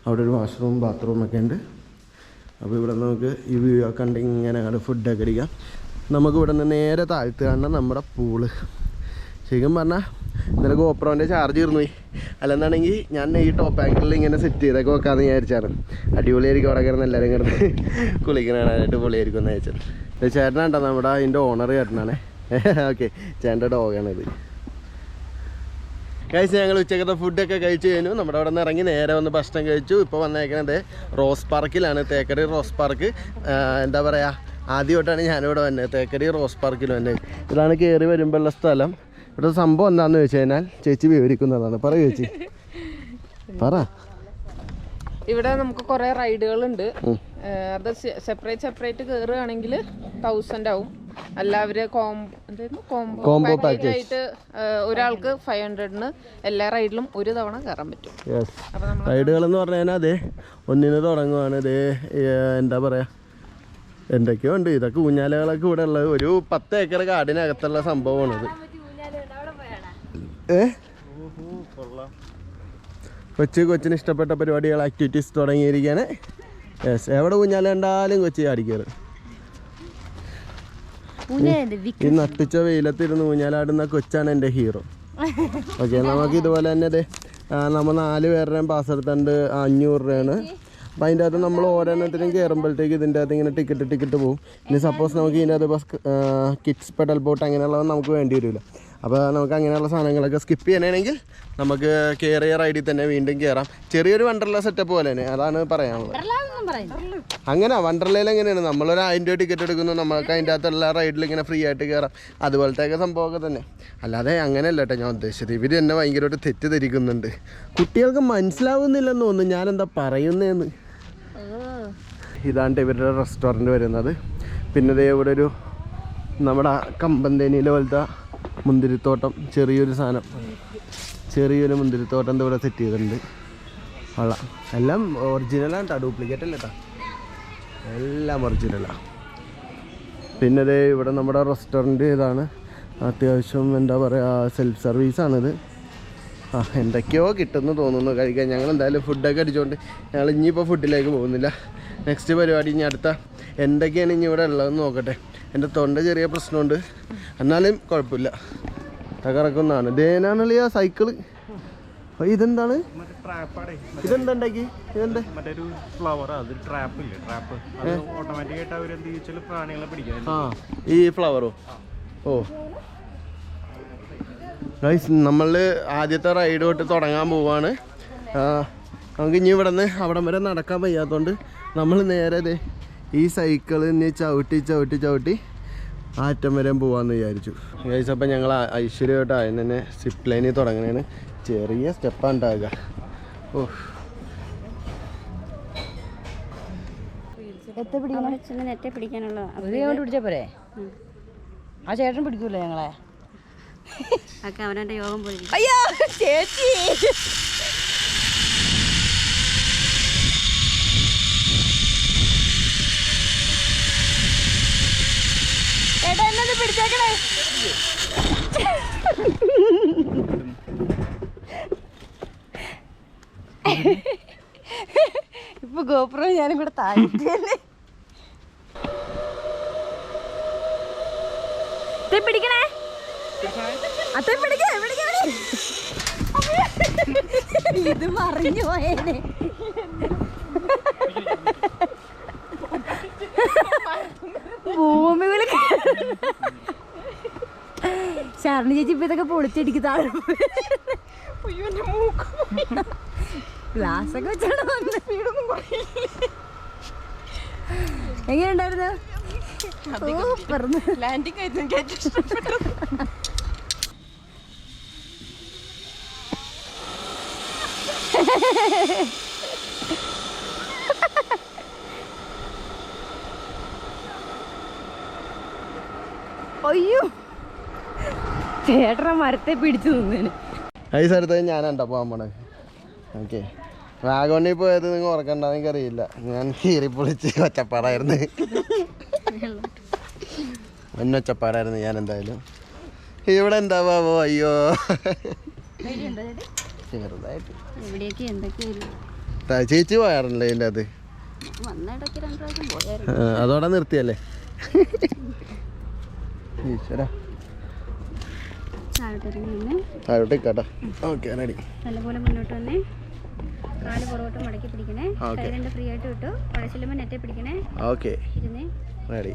അവിടെ ഒരു വാഷ്റൂം ബാത്റൂമൊക്കെ ഉണ്ട്. അപ്പോൾ ഇവിടെ നമുക്ക് ഈ വ്യൂ ഒക്കെ കണ്ട് ഇങ്ങനെ ഫുഡൊക്കെ അടിക്കാം. നമുക്ക് ഇവിടെ നിന്ന് നേരെ താഴ്ത്ത് കാണണം നമ്മുടെ പൂള്. ശരിക്കും പറഞ്ഞാൽ ഇന്നലെ ഗോപ്രോൻ്റെ ചാർജ് തീർന്നുപോയി. അല്ലെന്നാണെങ്കിൽ ഞാൻ ഈ ടോപ്പ് ആങ്കിളിൽ ഇങ്ങനെ സെറ്റ് ചെയ്തൊക്കെ വെക്കാമെന്ന് വിചാരിച്ചാണ്. അടിപൊളിയായിരിക്കും അവിടെ കിടന്ന് എല്ലാവരും കിടന്ന് കുളിക്കണാനായിട്ട് പൊളിയായിരിക്കും എന്ന് വെച്ചാൽ. ചേട്ടനാണ്ടോ നമ്മുടെ അതിൻ്റെ ഓണർ ചേട്ടനാണേ. ഓക്കെ, ചേട്ടൻ്റെ ഡോഗാണിത്. കഴിച്ച് ഞങ്ങൾ ഉച്ചക്കത്തെ ഫുഡൊക്കെ കഴിച്ച് കഴിഞ്ഞു. നമ്മുടെ അവിടെ നിന്ന് ഇറങ്ങി നേരെ വന്ന് ഭക്ഷണം കഴിച്ചു. ഇപ്പോൾ വന്നേക്കുന്നത് റോസ് പാർക്കിലാണ്, തേക്കടി റോസ് പാർക്ക്. എന്താ പറയുക, ആദ്യമായിട്ടാണ് ഞാനിവിടെ വന്നത്, തേക്കടി റോസ് പാർക്കിൽ വന്നത്. ഇതാണ് കയറി വരുമ്പോഴുള്ള സ്ഥലം. ഇവിടെ സംഭവം എന്താണെന്ന് വെച്ച് കഴിഞ്ഞാൽ ചേച്ചി വിവരിക്കുന്നതാണ്. പറ ചേച്ചി, പറ. ഇവിടെ നമുക്ക് കുറെ റൈഡുകളുണ്ട്. അത് സെപ്പറേറ്റ് കയറുകയാണെങ്കിൽ 1000 ആവും. എല്ലാവരും കോംബോ പാക്കേജ് ആയിട്ട് ഒരാൾക്ക് 500-ന് എല്ലാ റൈഡിലും ഒരു തവണ കയറാൻ പറ്റും. റൈഡുകൾ എന്ന് പറഞ്ഞു കഴിഞ്ഞാൽ അതെ ഒന്നിന് തുടങ്ങുവാണ്. ഇതേ എന്താ പറയുക, എന്തൊക്കെയോ ഉണ്ട്. ഇതൊക്കെ ഊഞ്ഞാലകളൊക്കെ ഇവിടെ ഉള്ളത്. ഒരു 10 ഏക്കർ കാടിനകത്തുള്ള സംഭവമാണിത്. കൊച്ചിന് ഇഷ്ടപ്പെട്ട പരിപാടികൾ ആക്ടിവിറ്റീസ് തുടങ്ങിയിരിക്കുകയാണ്. യെസ്, എവിടെ ഊഞ്ഞാൽ കണ്ടാലും കൊച്ചി ചാടിക്കയറും. ഈ നട്ടിച്ച വെയിലത്തിരുന്ന് ഊഞ്ഞാലാടുന്ന കൊച്ചാണ് എൻ്റെ ഹീറോ. ഓക്കെ, നമുക്ക് ഇതുപോലെ തന്നെ നമ്മൾ 4 പേരുടെയും പാസ് എടുത്തുണ്ട് 500 രൂപയാണ്. അപ്പോൾ അതിൻ്റെ അകത്ത് നമ്മൾ ഓരോരുത്തരും കയറുമ്പോഴത്തേക്ക് ഇതിൻ്റെ അകത്ത് ഇങ്ങനെ ടിക്കറ്റ് പോകും. ഇനി സപ്പോസ് നമുക്ക് ഇതിൻ്റെ അകത്ത് ബസ് കിഡ്സ് പെഡൽ ബോട്ട് അങ്ങനെയുള്ളത് നമുക്ക് വേണ്ടി വരില്ല. അപ്പോൾ നമുക്ക് അങ്ങനെയുള്ള സാധനങ്ങളൊക്കെ സ്കിപ്പ് ചെയ്യണമെങ്കിൽ നമുക്ക് കയറിയ റൈഡിൽ തന്നെ വീണ്ടും കയറാം. ചെറിയൊരു വണ്ടർല സെറ്റപ്പ് പോലെ തന്നെ, അതാണ് പറയാനുള്ളത്. അങ്ങനെ വണ്ടർലയിൽ എങ്ങനെയാണ് നമ്മളൊരു 1000 രൂപ ടിക്കറ്റ് എടുക്കുന്നു, നമുക്ക് അതിൻ്റെ അകത്തുള്ള റൈഡിൽ ഇങ്ങനെ ഫ്രീ ആയിട്ട് കയറാം. അതുപോലത്തെയൊക്കെ സംഭവമൊക്കെ തന്നെ. അല്ലാതെ അങ്ങനെയല്ല കേട്ടോ ഞാൻ ഉദ്ദേശിച്ചത്. ഇവർ എന്നെ ഭയങ്കരമായിട്ട് തെറ്റിദ്ധരിക്കുന്നുണ്ട്. കുട്ടികൾക്ക് മനസ്സിലാവുന്നില്ലെന്ന് തോന്നുന്നു ഞാനെന്താ പറയുന്നതെന്ന്. ഇതാണ് ഇവരുടെ റെസ്റ്റോറൻറ്റ് വരുന്നത്. പിന്നെ ദേ ഇവിടെ ഒരു നമ്മുടെ കമ്പന്തേനിയിലെ പോലത്തെ മുന്തിരിത്തോട്ടം, ചെറിയൊരു മുന്തിരിത്തോട്ടം ഇവിടെ സെറ്റ് ചെയ്തിട്ടുണ്ട്. കൊള്ളാം. എല്ലാം ഒറിജിനലാണ് കേട്ടോ, ഡ്യൂപ്ലിക്കേറ്റ് അല്ല കേട്ടോ, എല്ലാം ഒറിജിനലാണ്. പിന്നെ ദേ ഇവിടെ നമ്മുടെ റെസ്റ്റോറൻറ്റ് ഇതാണ്. അത്യാവശ്യം എന്താ പറയുക, സെൽഫ് സർവീസാണിത്. എന്തൊക്കെയോ കിട്ടുമെന്ന് തോന്നുന്നു കഴിക്കാൻ. ഞങ്ങൾ എന്തായാലും ഫുഡൊക്കെ അടിച്ചുകൊണ്ട് ഞങ്ങൾ ഇനിയിപ്പോൾ ഫുഡിലേക്ക് പോകുന്നില്ല. നെക്സ്റ്റ് പരിപാടി ഇനി അടുത്ത എന്തൊക്കെയാണ് ഇനി ഇവിടെ ഉള്ളതെന്ന് നോക്കട്ടെ. എൻ്റെ തൊണ്ട ചെറിയ പ്രശ്നമുണ്ട്, എന്നാലും കുഴപ്പമില്ല, തകർക്കുന്നതാണ്. ദേനാണല്ലേ ആ സൈക്കിള്. ഇതെന്താണ്? ഇതെന്താ ഉണ്ടാക്കി? ഇതെന്താ? ഈ ഫ്ലവറോ? ഓ ഗൈസ്, നമ്മൾ ആദ്യത്തെ റൈഡ് തൊട്ട് തുടങ്ങാൻ പോവാണ്. നമുക്ക് ഇനി ഇവിടെ നിന്ന് അവിടം വരെ നടക്കാൻ വയ്യാത്തതുകൊണ്ട് നമ്മൾ നേരെ ഈ സൈക്കിള് ഇനി ചവിട്ടി ആറ്റം വരെ പോവാന്ന് വിചാരിച്ചു ഗൈസ്. അപ്പം ഞങ്ങൾ ഐശ്വര്യമായിട്ട് ആദ്യം തന്നെ സിപ്പ് ലൈനിൽ തുടങ്ങണേന്. ചെറിയ സ്റ്റെപ്പാണ് ഉണ്ടാകുക. ഓ, പിടിച്ചാ പോരെ? ആ ചേട്ടൻ പിടിക്കൂല ഞങ്ങളെ. അവനെ യോഗം പോയി. അയ്യോ ചേച്ചി, ഏട്ടാ എന്നത് പിടിച്ചേക്കണേ. ഇപ്പൊ ഗോപ്രോ ഞാനും കൂടെ താഴ്ത്തിയല്ലേ. പിടിക്കണേ, അത് പിടിക്കണേ. ഇത് മറിഞ്ഞു പോയേനെ. ഭൂമി ശരണ ചേച്ചി ഇപ്പൊ ഇതൊക്കെ പൊളിച്ചടിക്ക് താഴെ ഗ്ലാസൊക്കെ വെച്ചാണ് വന്ന്. എങ്ങനെയുണ്ടായിരുന്നു? ലാൻഡിങ് ആയിരുന്നു എനിക്ക് ഏറ്റവും ഇഷ്ടപ്പെട്ടത്. അയ്യോ ചേട്ടനെ മരത്തെ പിടിച്ചു നിന്നേന്. ഈ സ്ഥലത്ത് ഞാനുണ്ടോ പോകാൻ പോണേ. ഓക്കെ, വാഗോണിൽ പോയത് നിങ്ങൾ ഓർക്കണ്ട, എനിക്കറിയില്ല. ഞാൻ കീറി പൊളിച്ച് ഒച്ചപ്പാടായിരുന്നു. ഒച്ചപ്പാടായിരുന്നു ഞാൻ. എന്തായാലും ഇവിടെ എന്താവോ. അയ്യോ ചെറുതായിട്ട് ചേച്ചി പോയാറുണ്ടല്ലേ ഇതിൻ്റെ അത്? അതോടെ നിർത്തിയല്ലേ? ഈശ്വര താഴോട്ട് കേട്ടോ. Okay, ready. നല്ലപോലെ മുന്നോട്ട് വന്നേ, കാല് പുറകോട്ട് മടക്കി പിടിക്കണേ, കൈ രണ്ട് ഫ്രീ ആയിട്ട് വിട്ടു, പഴച്ചില്ലുമ്പോൾ നെറ്റെ പിടിക്കണേ. ഓക്കെ, ഇരുന്നേ, റെഡി.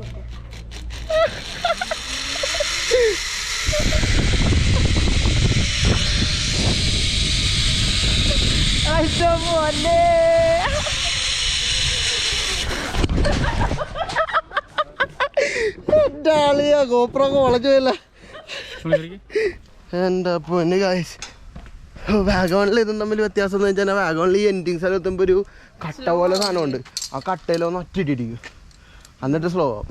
ഗോപ്രൊക്കെ വളച്ചു പോയല്ല എന്താ പൊന്ന് ഗായ്സ്. വാഗോണിൽ ഇതും തമ്മിൽ വ്യത്യാസം എന്ന് വെച്ചാൽ വാഗോണിൽ ഈ എൻഡിങ് സ്ഥലം എത്തുമ്പോൾ ഒരു കട്ട പോലെ സാധനമുണ്ട്. ആ കട്ടയിലൊന്ന് ഒറ്റയിട്ടിരിക്കും, എന്നിട്ട് സ്ലോ ആവും.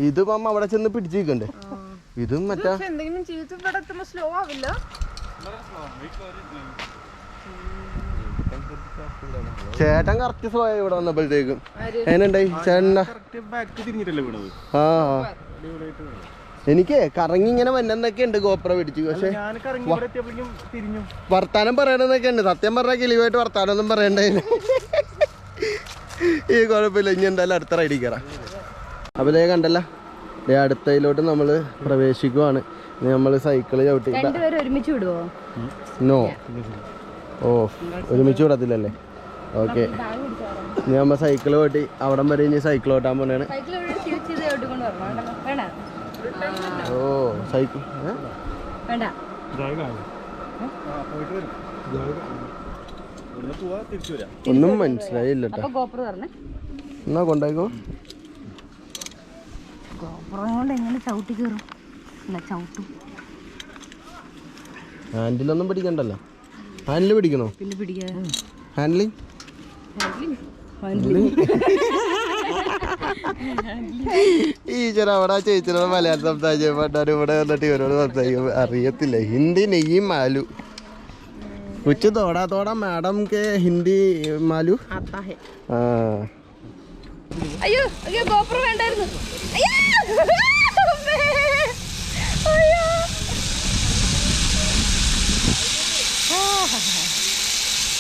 ഇതിപ്പം അവിടെ ചെന്ന് പിടിച്ചിരിക്കണ്ടേ. ഇതും മറ്റേ സ്ലോ ആവില്ല. ചേട്ടൻ കറക്റ്റ് സ്ലോ ആയി ഇവിടെ വന്നപ്പോഴത്തേക്കും. എങ്ങനെയുണ്ടായി ചേട്ടൻ്റെ? എനിക്ക് കറങ്ങി ഇങ്ങനെ വന്നെന്നൊക്കെ ഉണ്ട് ഗോപ്ര പിടിച്ചു. പക്ഷെ വർത്താനം പറയണമെന്നൊക്കെ ഉണ്ട്. സത്യം പറഞ്ഞാൽ കിളിയുമായിട്ട് വർത്താനം ഒന്നും പറയണ്ടേ. ഈ കുഴപ്പമില്ല, ഇനി എന്തായാലും അടുത്ത റൈഡിൽ കയറാം. അപ്പോൾ ഇതേ കണ്ടല്ല, അടുത്തതിലോട്ട് നമ്മൾ പ്രവേശിക്കുവാണ്. നമ്മൾ സൈക്കിള് ചവിട്ടി. ഒരുമിച്ച് വിടുവോ? നോ, ഓ ഒരുമിച്ച് വിടത്തില്ലല്ലേ? ഓക്കെ, ഇനി നമ്മൾ സൈക്കിള് ഓട്ടി അവിടം വരെ ഇനി സൈക്കിൾ ഓട്ടാൻ പോണേണ്. ഓ സൈക്കിൾ ഒന്നും മനസ്സിലായില്ല. എന്നാ കൊണ്ടായിക്കോ. എങ്ങനെ ചവിട്ടി കയറും? ചവിട്ടും. ഹാൻഡിലൊന്നും പിടിക്കണ്ടല്ലോ. ഹാൻഡിൽ പിടിക്കണോ? പിന്നെ പിടിക്കാതെ ഹാൻഡ്ലിങ് ടീച്ചർ അവിടെ ചേച്ചിനോട് മലയാളം സംസാരിച്ചാൽ ഇവിടെ വന്നിട്ട് ഇവരോട് സംസാരിക്കും അറിയത്തില്ല. ഹിന്ദി നെയ്യ് മാലു കുछ थोड़ा थोड़ा मैडम के हिंदी मालू आता है. അയ്യോ അയ്യോ ഗോപ്രോ വേണ്ടായിരുന്നു.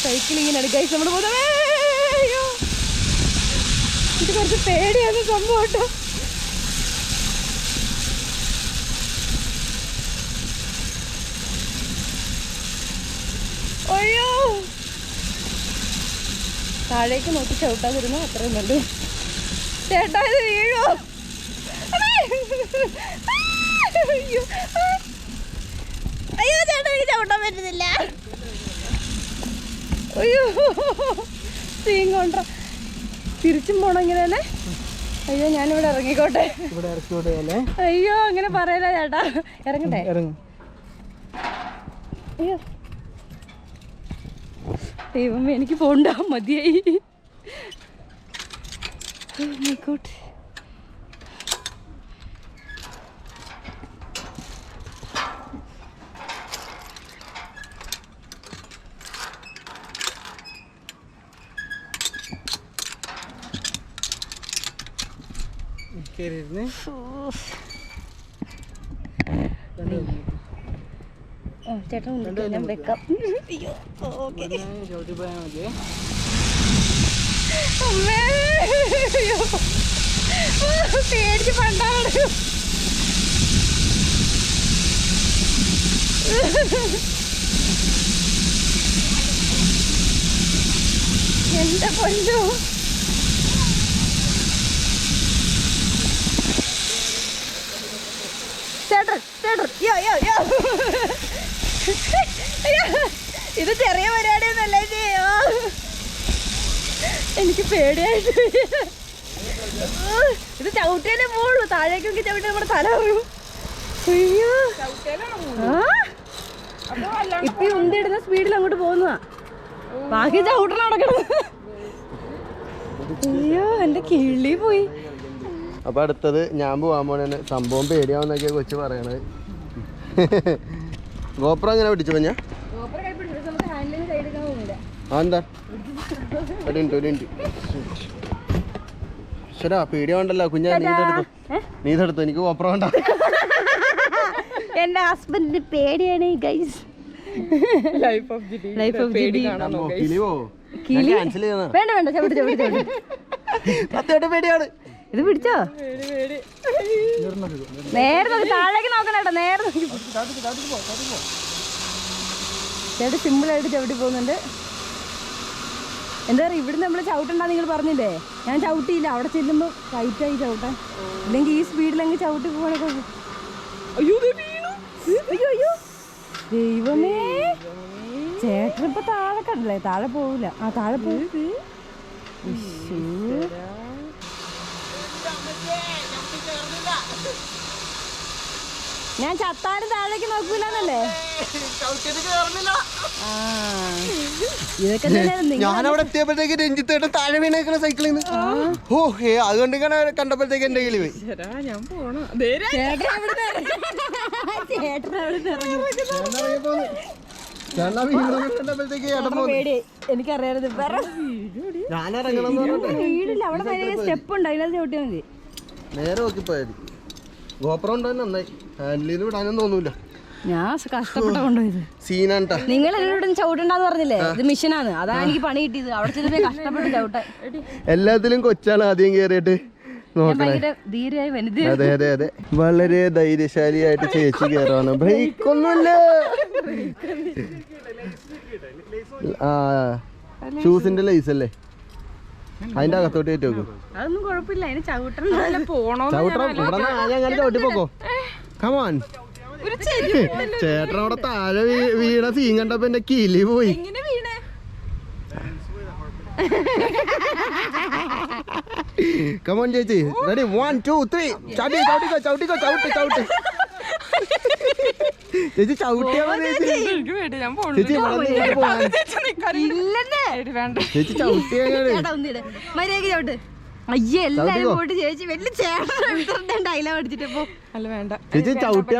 സൈക്ലിങ്ങിനാണ് ഗൈസ് നമ്മൾ പോകുന്നത്. അയ്യോ ഇത് കുറച്ച് പേടിയാണ് സംഭവം കേട്ടോ. അയ്യോ താഴേക്ക് നോക്കി ചവിട്ടാതിരുന്നു അത്രയും നല്ലത്. ചേട്ടാ ഇത് വീഴോ? അയ്യോ ചേട്ടാ എനിക്ക് ചവിട്ടാൻ പറ്റുന്നില്ല. അയ്യോ സീൻ കൊണ്ട തിരിച്ചും പോണം ഇങ്ങനെ തന്നെ. അയ്യോ ഞാനിവിടെ ഇറങ്ങിക്കോട്ടെ. അയ്യോ അങ്ങനെ പറയല ചേട്ടാ. ഇറങ്ങട്ടെ? അയ്യോ ദൈവമേ എനിക്ക് പോണ്ട, മതിയായി. ആയിക്കോട്ടെ. ചേട്ടാ ഞാൻ വെക്കാം. അയ്യോ ഓക്കെ. അമ്മേ അയ്യോ പേടിച്ച് പണ്ടാണ്. എന്റെ പൊന്നോ ചേട്ടൻ ചേട്ടൻ യോ യോ യോ. ഇത് ചെറിയ പരിപാടിയൊന്നല്ലേ ചെയ്യോ. എനിക്ക് പേടിയായിട്ട് ഇത് ചവിട്ടിയാലേ പോളൂ. താഴേക്കൊക്കെ ചവിട്ടി നമ്മുടെ തല അറിയും. അയ്യോ ഇപ്പൊ ഉന്തിടുന്ന സ്പീഡിൽ അങ്ങോട്ട് പോകുന്നതാ. ബാക്കി ചവിട്ടണ നടക്കണം. അയ്യോ എന്റെ കിള്ളി പോയി. അപ്പൊ അടുത്തത് ഞാൻ പോവാൻ പോണേന്. സംഭവം പേടിയാവുന്നൊക്കെ കൊച്ചു പറയണത്. ഗോപ്ര എങ്ങനെ പിടിച്ചു പഞ്ഞ? എന്താ ശരാ പേടിയാവണ്ടല്ലോ കുഞ്ഞാ. നീതെടുത്തു എനിക്ക് ഗോപ്ര വേണ്ട. എന്റെ ഹസ്ബൻഡിന് പേടിയാണ് ഗൈസ്. Life of GD. വേണ്ട വേണ്ട ചവിട്ടി ചവിട്ടി ചവിട്ടി. സത്യമായിട്ട് പേടിയാണ്. ഇത് പിടിച്ചോ? നേരെ നോക്കി താഴേക്ക് നോക്കണേട്ടോ. നേരെ നോക്കി ചേട്ടൻ സിമ്പിളായിട്ട് ചവിട്ടി പോകുന്നുണ്ട്. എന്താ പറയുക, ഇവിടുന്ന് നമ്മൾ ചവിട്ടണ്ടാ നിങ്ങൾ പറഞ്ഞില്ലേ? ഞാൻ ചവിട്ടിയില്ല. അവിടെ ചെല്ലുമ്പോൾ ടൈറ്റായി ചവിട്ടാൻ. ഇല്ലെങ്കിൽ ഈ സ്പീഡിലെങ്കിൽ ചവിട്ടി പോകാനൊക്കെ. അയ്യോ അയ്യോ അയ്യോ ദൈവമേ. ചേട്ടൻ ഇപ്പൊ താഴെ കണ്ടല്ലേ? താഴെ പോവില്ല. ആ താഴെ പോയി. ഞാൻ ചത്താലും താഴേക്ക് നോക്കൂലെന്നല്ലേ? ഇതൊക്കെ ഞാനവിടെ എത്തിയപ്പോഴത്തേക്ക് രഞ്ജിത്തേട്ടൻ താഴെ വീണേക്കണ സൈക്കിളിൽ നിന്ന്. ഓ അതുകൊണ്ട് കണ്ടപ്പോഴത്തേക്ക് എന്റെ കയ്യിൽ പോയി. എനിക്കറിയാതെ ഞാനിറങ്ങണം. വീടില്ല, അവിടെ സ്റ്റെപ്പ് ഉണ്ട്, അതിനകത്ത് ചവിട്ടിയാൽ മതി. നേരെ നോക്കിപ്പോയാൽ ഗോപ്രം ഉണ്ടോ നന്നായി, ഹാൻഡിൽ ചെയ്ത് വിടാനൊന്നും തോന്നൂല. ഞാൻ കഷ്ടപ്പെട്ട കൊണ്ടുപോയത്. സീനാണ്ടാ. നിങ്ങൾ എന്നോട് ചവിട്ടുണ്ടാന്ന് പറഞ്ഞില്ലേ, ഇത് മിഷനാണ്, അതാണ് എനിക്ക് പണി കിട്ടിയത്. അവിടെ ചെന്ന് കഷ്ടപ്പെട്ട് ചവിട്ടാൻ. എല്ലാത്തിലും കൊച്ചാണ് ആദ്യം കേറിയിട്ട് നോക്കണേ. ധീരയായി വനിത. അതെ അതെ അതെ, വളരെ ധൈര്യശാലിയായിട്ട് ചേച്ചി കയറാണ്. ബ്രേക്ക് ഒന്നുമില്ല. ആ ഷൂസിന്റെ ലൈസ് അല്ലേ, അതിന്റെ അകത്തോട്ട് കയറ്റി വെക്കും. അതൊന്നും കുഴപ്പമില്ല, അതിന് ചവിട്ടണം പോണോ. ചവിട്ടം ഇവിടെ അങ്ങനെ ചവിട്ടി പോക്കോ. കമോൺ. ചേട്ടൻ അവിടെ താഴെ വീണ സീൻ കണ്ടപ്പോ എന്റെ കിളി പോയി. കമോൺ ചേച്ചി, റെഡി 1 2 3 ചവിട്ടിക്കോ ചവിട്ടിക്കോ ചവിട്ടി ചവിട്ടി. ചേച്ചി ചവിട്ടിയാ മതി ചേച്ചി. ചേച്ചി ചേച്ചി ചവിട്ടിയാ മര്യാദ ചവിട്ട്. അയ്യേ എല്ലാരും പോയിട്ട് ചേച്ചി വലിയ ചേട്ടൻ ഡയലോഗ് അടിച്ചിട്ടപ്പോ. അല്ല വേണ്ട ചേച്ചി ചവിട്ടിയാ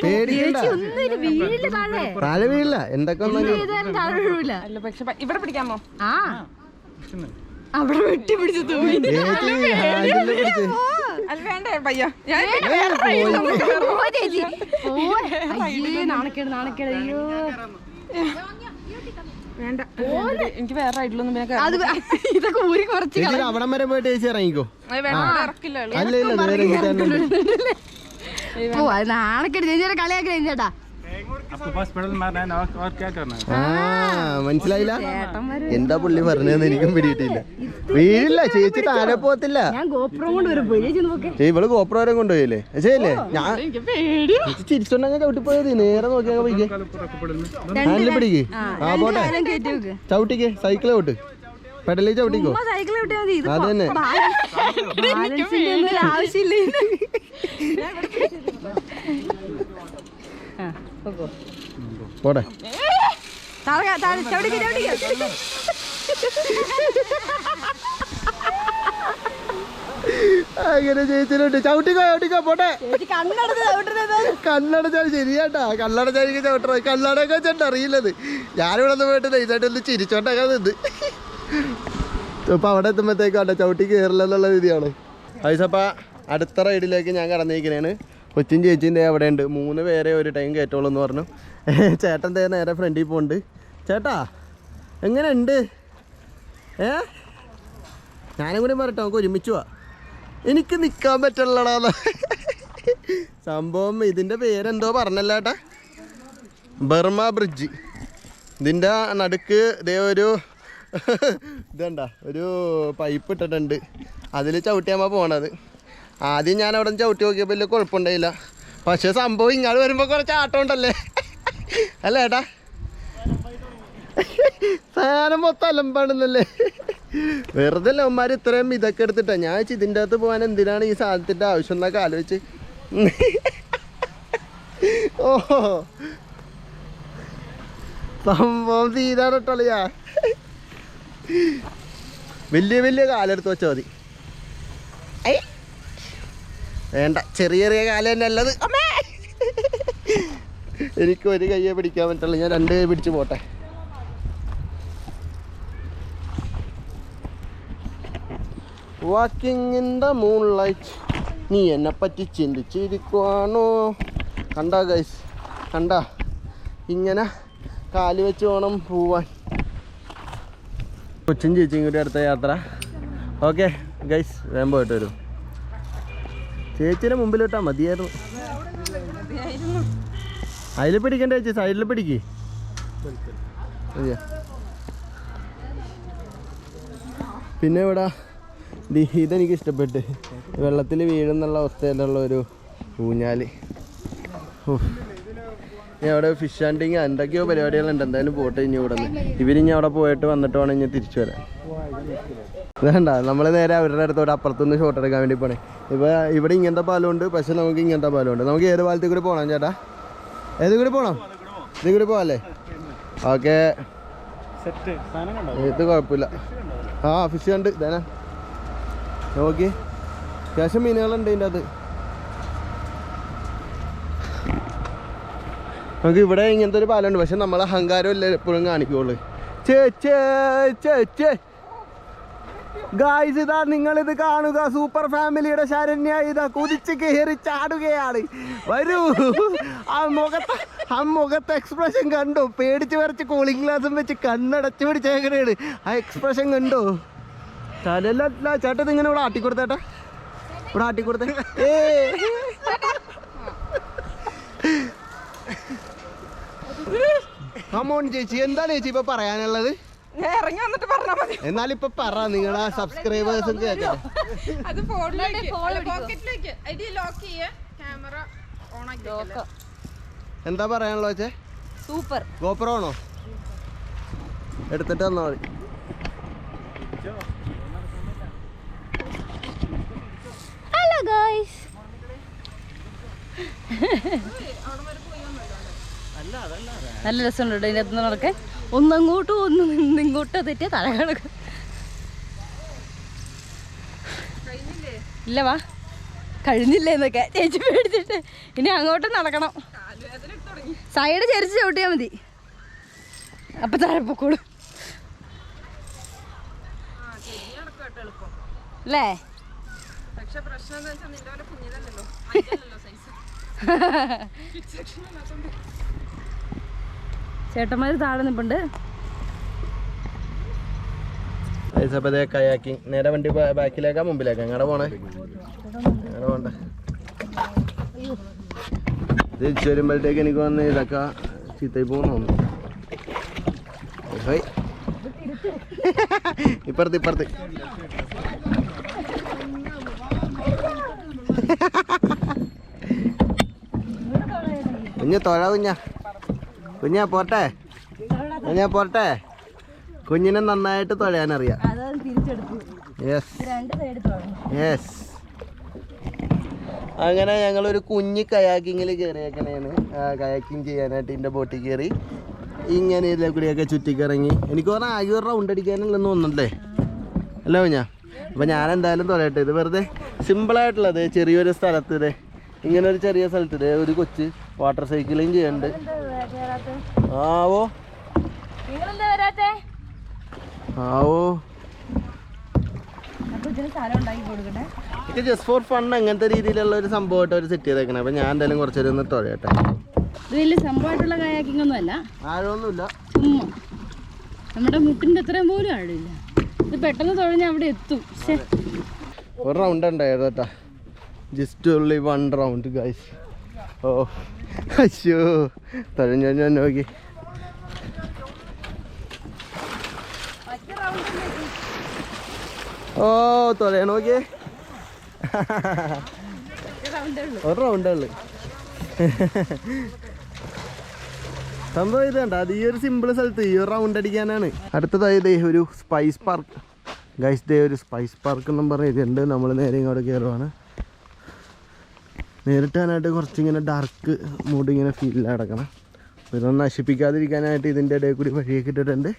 പേടിക്കണ്ട, വീഴില്ല താഴെ. താഴെ വീഴില്ല. എന്തൊക്കെ താഴെ വീഴില്ല. അല്ല പക്ഷെ ഇവിടെ പിടിക്കാമോ? ആ അവിടെ വെട്ടി പിടിച്ചു തൂങ്ങി. ചേച്ചി ഹാൻഡിൽ പിടിച്ച് അല്ല വേണ്ടേ പയ്യ, ഞാൻ ചേച്ചി അയ്യേ നാണക്കേട് നാണക്കേട്. അയ്യോ വേണ്ട, എനിക്ക് വേറെ റൈഡിലൊന്നും അത് ഇതൊക്കെ ഊരി കുറച്ച് ചേച്ചി അവിടം വരെ പോയിട്ട് ചേച്ചി ഇറങ്ങിക്കോ. ഇറക്കില്ല. അല്ല ഇല്ല നേരെ നാണക്കേട്. ചേച്ചിയുടെ കളിയാക്കി ചേട്ടാ. മനസ്സിലായില്ല എന്താ പുള്ളി പറഞ്ഞതെന്ന് എനിക്കും പിടിയിട്ടില്ല. വീഴില്ല ചേച്ചി, താഴെ പോകത്തില്ല. ഞാൻ ഗോപ്രം കൊണ്ട് വരെ പോയി. ചേച്ചി നോക്കേ, ഇവള് ഗോപ്രം വരെ കൊണ്ടുപോയില്ലേ. ശരിയല്ലേ, ഞാൻ ചിരിച്ചോണ്ടങ്ങ് ചവിട്ടി പോയത്. നേരെ നോക്കിയാ പോയിക്കേ, ഹാൻഡിൽ പിടിക്ക്. ആ പോട്ടെ, ചവിട്ടിക്ക്, സൈക്കിൾ ചവിട്ട്, പെടലി ചവിട്ടിക്കോ. സൈക്കിൾ ചവിട്ടിയാ മതി. അത് തന്നെ, ആവശ്യമില്ല. പോട്ടെ. അങ്ങനെ ചേച്ചിയിലുണ്ട്. ചവിട്ടിക്കോ ചവിട്ടിക്കോ പോട്ടെ. കണ്ണടച്ചാൽ ശരിയാട്ടാ, കണ്ണടച്ചായിരിക്കും ചവിട്ടണം. കണ്ണടയൊക്കെ വെച്ചിട്ട് അറിയില്ലത്. ഞാനിവിടെ നിന്ന് പോയിട്ട് ഇതായിട്ടൊന്ന് ചിരിച്ചോണ്ടൊക്കെ നിന്ന് ഇപ്പൊ അവിടെ എത്തുമ്പോഴത്തേക്കാട്ടെ ചവിട്ടി കയറില്ലെന്നുള്ള രീതിയാണ്. ഐസപ്പ അടുത്ത റൈഡിലേക്ക് ഞാൻ കടന്നിരിക്കണേണ്. കൊച്ചിൻ ചേച്ചിൻ്റെ അവിടെ ഉണ്ട്. 3 പേരെ ഒരു ടൈം കയറ്റുള്ളൂ എന്ന് പറഞ്ഞു. ചേട്ടൻ നേരെ ഫ്രണ്ടിൽ പോകുന്നുണ്ട്. ചേട്ടാ എങ്ങനെ ഉണ്ട്? ഞാനും കൂടി പറയട്ടെ, നമുക്ക് ഒരുമിച്ച് പോവാ. എനിക്ക് നിൽക്കാൻ പറ്റുള്ളടാന്ന് സംഭവം. ഇതിൻ്റെ പേരെന്തോ പറഞ്ഞല്ല ചേട്ടാ, ബർമ ബ്രിഡ്ജ്. ഇതിൻ്റെ നടുക്ക് ഇതേ ഒരു ഇതണ്ട ഒരു പൈപ്പ് ഇട്ടിട്ടുണ്ട്. അതിൽ ചവിട്ടിയാകുമ്പോൾ പോണത്. ആദ്യം ഞാൻ അവിടെ നിന്ന് ചവിട്ടി നോക്കിയപ്പോൾ വലിയ കുഴപ്പമുണ്ടായില്ല. പക്ഷേ സംഭവം ഇങ്ങോട്ട് വരുമ്പോൾ കുറച്ച് ആട്ടം ഉണ്ടല്ലേ അല്ല ഏട്ടാ? സാധനം മൊത്തം അലമ്പാണെന്നല്ലേ. വെറുതെ ലവന്മാർ ഇത്രയും ഇതൊക്കെ എടുത്തിട്ടാ. ഞാൻ വെച്ച് ഇതിൻ്റെ അകത്ത് പോകാൻ എന്തിനാണ് ഈ സാധനത്തിൻ്റെ ആവശ്യം എന്നൊക്കെ ആലോചിച്ച്. ഓ സംഭവം തീരാറട്ടളിയാ. വലിയ വലിയ കാലെടുത്ത് വെച്ചാൽ മതി. വേണ്ട, ചെറിയ ചെറിയ കാലം തന്നെ ഉള്ളത്. എനിക്ക് ഒരു കയ്യെ പിടിക്കാൻ പറ്റുള്ളൂ, ഞാൻ 2 കൈ പിടിച്ച് പോട്ടെ. Walking in the moon light. നീ എന്നെ പറ്റി ചിന്തിച്ചിരിക്കുവാണോ? കണ്ടാ ഗൈസ്, കണ്ടാ ഇങ്ങനെ കാല് വെച്ച് വേണം പോവാൻ. കൊച്ചിൻ ചേച്ചിയും കൂടി അടുത്ത യാത്ര. ഓക്കെ ഗൈസ്, വേഗം പോയിട്ട് വരും. ചേച്ചിയുടെ മുമ്പിലിട്ടാ മതിയായിരുന്നു. അതിൽ പിടിക്കണ്ട ചേച്ചി, സൈഡിൽ പിടിക്ക്. പിന്നെ ഇവിടെ ഇതെനിക്ക് ഇഷ്ടപ്പെട്ട്, വെള്ളത്തിൽ വീഴുന്നുള്ള അവസ്ഥയിലുള്ള ഒരു ഊഞ്ഞാൽ. ഇനി അവിടെ ഫിഷ് ഹണ്ടിങ് എന്തൊക്കെയോ പരിപാടികളുണ്ട്. എന്തായാലും പോട്ടെ ഇനി ഇവിടെ നിന്ന്. ഇവരിഞ്ഞ് അവിടെ പോയിട്ട് വന്നിട്ട് വേണം ഇനി തിരിച്ചു വരാൻ. വേണ്ട, നമ്മൾ നേരെ അവരുടെ അടുത്തോടെ അപ്പുറത്തുനിന്ന് ഷോട്ട് എടുക്കാൻ വേണ്ടി പോണേ. ഇവിടെ ഇങ്ങനത്തെ പാലമുണ്ട്, പക്ഷെ നമുക്ക് ഇങ്ങനത്തെ പാലമുണ്ട്. നമുക്ക് ഏത് പാലത്തിൽ കൂടി പോകണം ചേട്ടാ? ഏത് കൂടി പോകണം? ഇത് കൂടി പോകാല്ലേ? ഓക്കെ, ഇത് കുഴപ്പമില്ല. ആ ഫിഷ് ഉണ്ട് ഇതേനാ. നോക്കി അത്യാവശ്യം മീനുകളുണ്ട് ഇതിൻ്റെ അത്. നമുക്ക് ഇവിടെ ഇങ്ങനത്തെ ഒരു പാലമുണ്ട്, പക്ഷെ നമ്മൾ അഹങ്കാരം ഇല്ല എപ്പോഴും കാണിക്കുള്ളൂ. ചേ ചേ ചേ ചേ ഗായ്സ് ഇതാ നിങ്ങളിത് കാണുക, സൂപ്പർ ഫാമിലിയുടെ ശരണ്യ ഇതാ കുതിച്ച് കയറി ചാടുകയാണ്. വരൂ. ആ മുഖത്തെ എക്സ്പ്രഷൻ കണ്ടോ? പേടിച്ച് വരച്ച് കൂളിംഗ് ഗ്ലാസും വെച്ച് കണ്ണടച്ചു പിടിച്ചേക്കണേണ്. ആ എക്സ്പ്രഷൻ കണ്ടോ? തലല്ല ചേട്ടാ, ഇങ്ങനെ ഇവിടെ ആട്ടിക്കൊടുത്തേട്ടാ, ഇവിടെ ആട്ടിക്കൊടുത്തേ. കമോൺ ചേച്ചി, എന്താണ് ചേച്ചി ഇപ്പൊ പറയാനുള്ളത്? ഇറങ്ങി വന്നിട്ട് പറഞ്ഞാ മതി. എന്നാലിപ്പൊ പറ, നിങ്ങളെ സബ്സ്ക്രൈബേഴ്സും കേൾക്കട്ടെ. അത് പോക്കറ്റിലേക്ക് ലോക്ക് ചെയ്യ, ക്യാമറ ഓൺ ആക്കി. എന്താ പറയാനുള്ളത് വെച്ചേ? സൂപ്പർ. ഗോപ്രോ ആണോ? എടുത്തിട്ട് തന്നാ മതി. Hello guys. നല്ല രസമുണ്ട് ഇതിൻ്റെ അകത്ത് നടക്കാൻ. ഒന്നങ്ങോട്ടും ഒന്നും ഇങ്ങോട്ടോ തെറ്റിയ തല കിടക്കും. ഇല്ല വാ, കഴിഞ്ഞില്ലേ എന്നൊക്കെ ചേച്ചി പേടിച്ചിട്ട്. ഇനി അങ്ങോട്ടും നടക്കണം. സൈഡ് ചരിച്ച് ചവിട്ടിയാൽ മതി, അപ്പൊ താഴെ പൊക്കോളൂ അല്ലേ? പക്ഷെ പ്രശ്നം എന്താ വെച്ചാൽ നിന്റെ പോലെ കുഞ്ഞിതല്ലല്ലോ, സൈസ്. ചേട്ടന്മാര് താഴെ നിൽപ്പുണ്ട്. കയാക്കിങ്. നേരെ വണ്ടി ബാക്കിലേക്കാ മുമ്പിലേക്കാ? എങ്ങടെ പോണേ? എങ്ങനെ പോണ്ടേ? തിരിച്ചു വരുമ്പോഴത്തേക്ക് എനിക്ക് വന്ന് ഇതൊക്കെ ചീത്തയി പോകുന്നു. ഇപ്പുറത്ത് കുഞ്ഞ് തൊഴ കുഞ്ഞാ പോട്ടെ, കുഞ്ഞിനെ നന്നായിട്ട് തൊഴയാനറിയാം. യെസ്. അങ്ങനെ ഞങ്ങളൊരു കുഞ്ഞ് കയാക്കിങ്ങിൽ കയറിയേക്കണേന്ന്. കയാക്കിങ് ചെയ്യാനായിട്ട് ഇതിൻ്റെ ബോട്ടിൽ കയറി ഇങ്ങനെ ഇതിലെ കൂടിയൊക്കെ ചുറ്റിക്കിറങ്ങി. എനിക്ക് പറഞ്ഞാൽ ആകെ ഒരു റൗണ്ട് അടിക്കാനുള്ളതെന്ന് തോന്നുന്നുണ്ടല്ലേ അല്ലേ കുഞ്ഞാ? അപ്പം ഞാൻ എന്തായാലും തൊഴയട്ടെ. ഇത് വെറുതെ സിമ്പിളായിട്ടുള്ളത് ചെറിയൊരു സ്ഥലത്ത്, ഇതേ ഇങ്ങനെ ഒരു ചെറിയ സ്ഥലത്ത് ഇതേ ഒരു കൊച്ച് വാട്ടർ സൈക്ലിങ് ചെയ്യുന്നുണ്ട്. ആവോ ഇത് ജസ്റ്റ് ഫോർ ഫൺ അങ്ങനത്തെ രീതിയിലുള്ള ഒരു സംഭവമായിട്ട് അവർ സെറ്റ് ചെയ്തേക്കണേ. അപ്പം ഞാൻ എന്തായാലും കുറച്ചേരം ഒന്ന് തൊഴയട്ടെ. ഇത് വലിയ സംഭവമായിട്ടുള്ള കയാക്കിംഗ് ഒന്നും അല്ല, ആഴമൊന്നുമില്ല. ചുമ്മാ നമ്മുടെ മുട്ടിൻ്റെ അത്രയും പോലും ആഴില്ല. ഇത് പെട്ടെന്ന് തുഴഞ്ഞ് അവിടെ എത്തും. ഒരു റൗണ്ട് ഉണ്ടായിരുന്നു കേട്ടാ, ജസ്റ്റ് ഓൺലി 1 റൗണ്ട് ഗൈസ്. ഓ അയ്യോ, തുഴഞ്ഞു നോക്കി. ഓ തുഴയാ നോക്കിയേ, ഒരു റൗണ്ടേ ഉള്ളു. സംഭവം ഇത് കണ്ട, അത് ഈ ഒരു സിമ്പിൾ സ്ഥലത്ത് ഈ ഒരു റൗണ്ട് അടിക്കാനാണ്. അടുത്തതായത് ഒരു സ്പൈസ് പാർക്ക് ഗൈസ്. ദേ ഒരു സ്പൈസ് പാർക്ക് എന്നും പറഞ്ഞിട്ടുണ്ട്. നമ്മൾ നേരെ ഇങ്ങോട്ട് കയറുവാണ്. നേരിട്ടാനായിട്ട് കുറച്ചിങ്ങനെ ഡാർക്ക് മൂഡ് ഇങ്ങനെ ഫീൽ നടക്കണം. അപ്പോൾ ഇതൊന്നും നശിപ്പിക്കാതിരിക്കാനായിട്ട് ഇതിൻ്റെ ഇടയിൽ കൂടി വഴിയൊക്കെ ഇട്ടിട്ടുണ്ട്.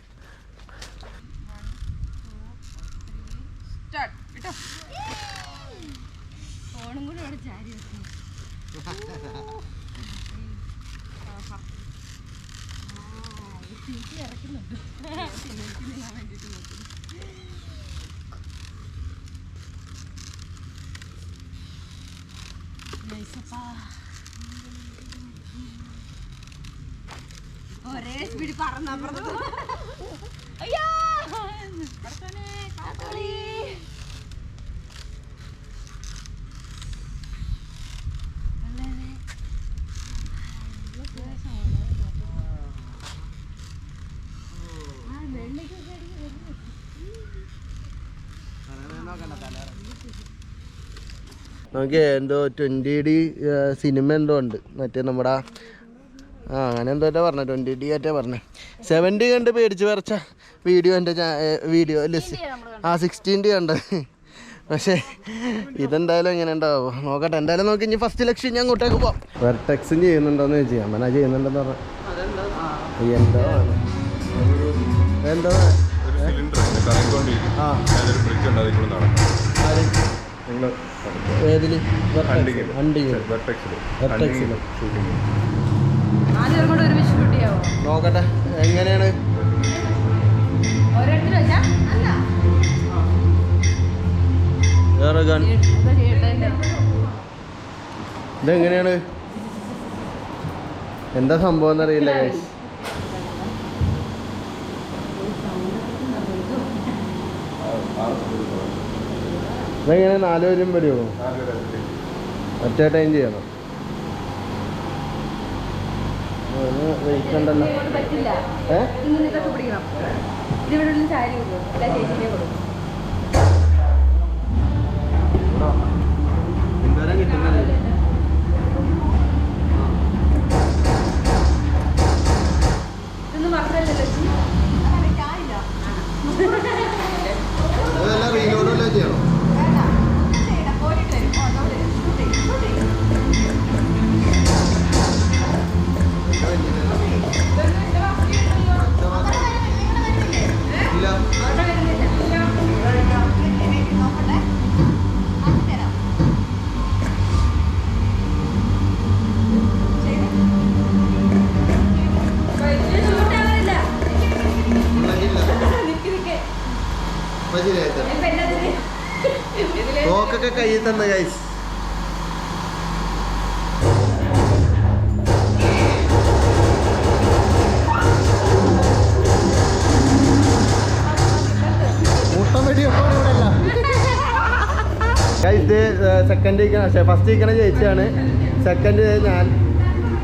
ഒരേ സ്പീഡിൽ പറന്ന അയ്യോ നമുക്ക് എന്തോ 20D സിനിമ എന്തോ ഉണ്ട്, മറ്റേ നമ്മുടെ അങ്ങനെ എന്തോ പറഞ്ഞ 20D ആയിട്ടാ പറഞ്ഞത്. 70 കണ്ട് പേടിച്ച് വരച്ച വീഡിയോ എൻ്റെ വീഡിയോ 16D കണ്ട്. പക്ഷേ ഇതെന്തായാലും എങ്ങനെ ഉണ്ടാവും നോക്കട്ടെ. എന്തായാലും നോക്കി ഇനി ഫസ്റ്റ് ലക്ഷ്യം ഞാൻ അങ്ങോട്ടേക്ക് പോവാം. വെർട്ടെക്സും ചെയ്യുന്നുണ്ടോന്ന് ചോദിച്ചു. അമ്മ ചെയ്യുന്നുണ്ടെന്ന് പറഞ്ഞു. എന്തോ എന്തോ ഏതില് നോക്കട്ടെ എങ്ങനെയാണ്. ഇറങ്ങാൻ ഇതെങ്ങനെയാണ് എന്താ സംഭവം എന്നറിയില്ല ഗൈസ്. ഇതെങ്ങനെ 4 പേരും വരുമോ? ഒറ്റ ടൈം ചെയ്യണം. വെയിക്കണ്ടല്ലോ. എന്തോരം കിട്ടുന്നത്? അതെല്ലാം റീലോഡല്ല ചെയ്യണം. തോക്കൊക്കെ കയ്യിൽ തന്ന ഗൈസ്. മുട്ടം വെടിയൊക്കെ ഇവിടെ അല്ല ഗൈസ്. സെക്കൻഡ് ഫസ്റ്റ് ഇരിക്കണ ചേച്ചിയാണ്, സെക്കൻഡ് ഞാൻ,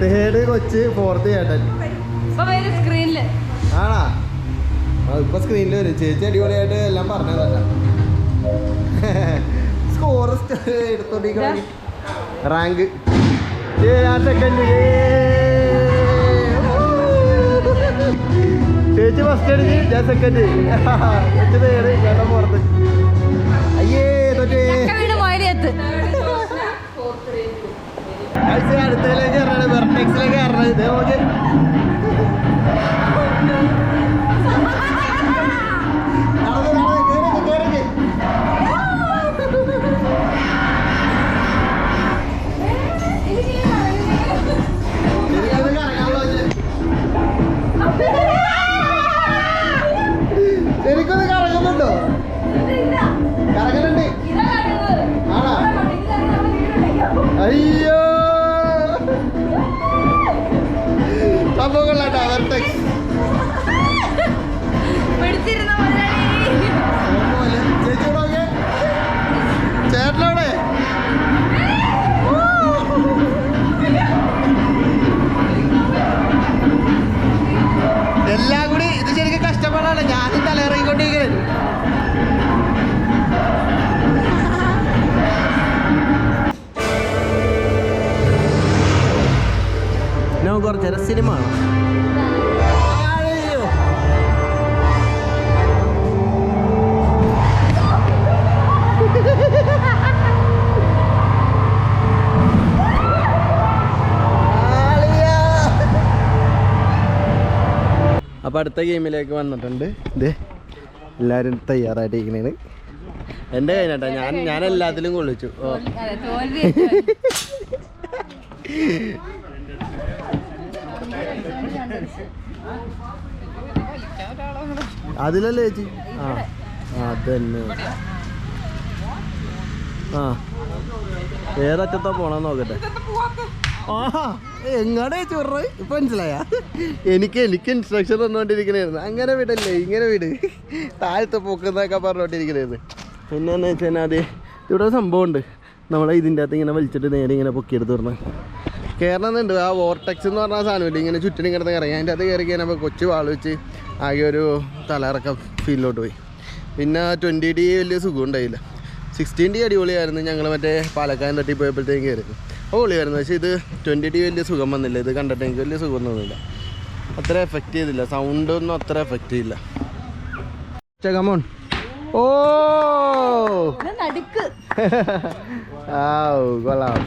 തേർഡ് കൊച്ച്, ഫോർത്ത് ചേട്ടൻ. സ്ക്രീനില് ആണാ? ഇപ്പൊ സ്ക്രീനിൽ വരും. ചേച്ചി അടിപൊളിയായിട്ട് എല്ലാം പറഞ്ഞതല്ല. സ്കോർ എടുത്തോണ്ടിരിക്കണ റാങ്ക് ഞാൻ സെക്കൻഡ്, ചേച്ചി ഫസ്റ്റ് അടിച്ച് ഞാൻ സെക്കൻഡ്, ചേച്ചി തേർഡ്, ചേട്ടൻ പുറത്ത്. അയ്യേ തൊറ്റേ. അടുത്തതിലേക്ക് കയറണേ, വെർട്ടെക്സിലേക്ക് കയറണേ. ഇതേ നോക്കി എനിക്കൊന്ന് കറങ്ങുന്നുണ്ടോ? കറങ്ങുന്നുണ്ട്. ആണോ? അയ്യോ സംഭവം കൊള്ളാട്ടോ. വെർട്ടെക്സ് ചേച്ചി നോക്കെ, ചേട്ടനോടെ എല്ലാം കൂടി. ഇത് ശരിക്കും കഷ്ടപ്പാടാണ്. ഞാനും തലയിറങ്ങിക്കൊണ്ടിരിക്കുന്നത്. ഞാൻ കുറച്ചേരം സിനിമ കാണാം. അപ്പോൾ അടുത്ത ഗെയിമിലേക്ക് വന്നിട്ടുണ്ട്. ഇത് എല്ലാവരും തയ്യാറായിട്ടിരിക്കണേണ്. എൻ്റെ കഴിഞ്ഞാട്ടോ, ഞാൻ എല്ലാത്തിലും കൊള്ളിച്ചു. അതിലല്ലേ ചേച്ചി? അതന്നെ. ഏതറ്റത്താ പോണെന്ന് നോക്കട്ടെ. എങ്ങടെ ചോറ് ഇപ്പൊ മനസ്സിലായ? എനിക്ക് ഇൻസ്ട്രക്ഷൻ തന്നുകൊണ്ടിരിക്കണായിരുന്നു. അങ്ങനെ വിടല്ലേ, ഇങ്ങനെ വിട്, താഴത്തെ പൊക്കുന്നൊക്കെ പറഞ്ഞോണ്ടിരിക്കണായിരുന്നു. പിന്നെ എന്ന് വെച്ചാൽ അത് ഇവിടെ സംഭവം ഉണ്ട്. നമ്മളെ ഇതിൻ്റെ അകത്ത് ഇങ്ങനെ വലിച്ചിട്ട് നേരെ ഇങ്ങനെ പൊക്കിയെടുത്ത് പറഞ്ഞാൽ കയറണമെന്നുണ്ട്. ആ വോർട്ടെക്സ് എന്ന് പറഞ്ഞ സാധനമില്ല, ഇങ്ങനെ ചുറ്റിനും കിടന്ന് ഇറങ്ങി. അതിൻ്റെ അകത്ത് കയറി കഴിഞ്ഞപ്പോൾ കൊച്ചു വാൾ വെച്ച് ആകെ ഒരു തലയിറക്കം ഫീലിലോട്ട് പോയി. പിന്നെ 20D വലിയ സുഖം ഉണ്ടായില്ല. 16D അടിപൊളിയായിരുന്നു. ഞങ്ങൾ മറ്റേ പാലക്കാട് തട്ടി പോയപ്പോഴത്തേക്കും കയറിയിരുന്നു, പൊളിയായിരുന്നു. പക്ഷേ ഇത് 20D വലിയ സുഖം വന്നില്ല. ഇത് കണ്ടിട്ട് എനിക്ക് വലിയ സുഖം തോന്നില്ല, അത്ര എഫക്റ്റ് ചെയ്തില്ല. സൗണ്ടൊന്നും അത്ര എഫക്റ്റ് ചെയ്തില്ല. കമോൺ. ഓ കൊള്ളാം.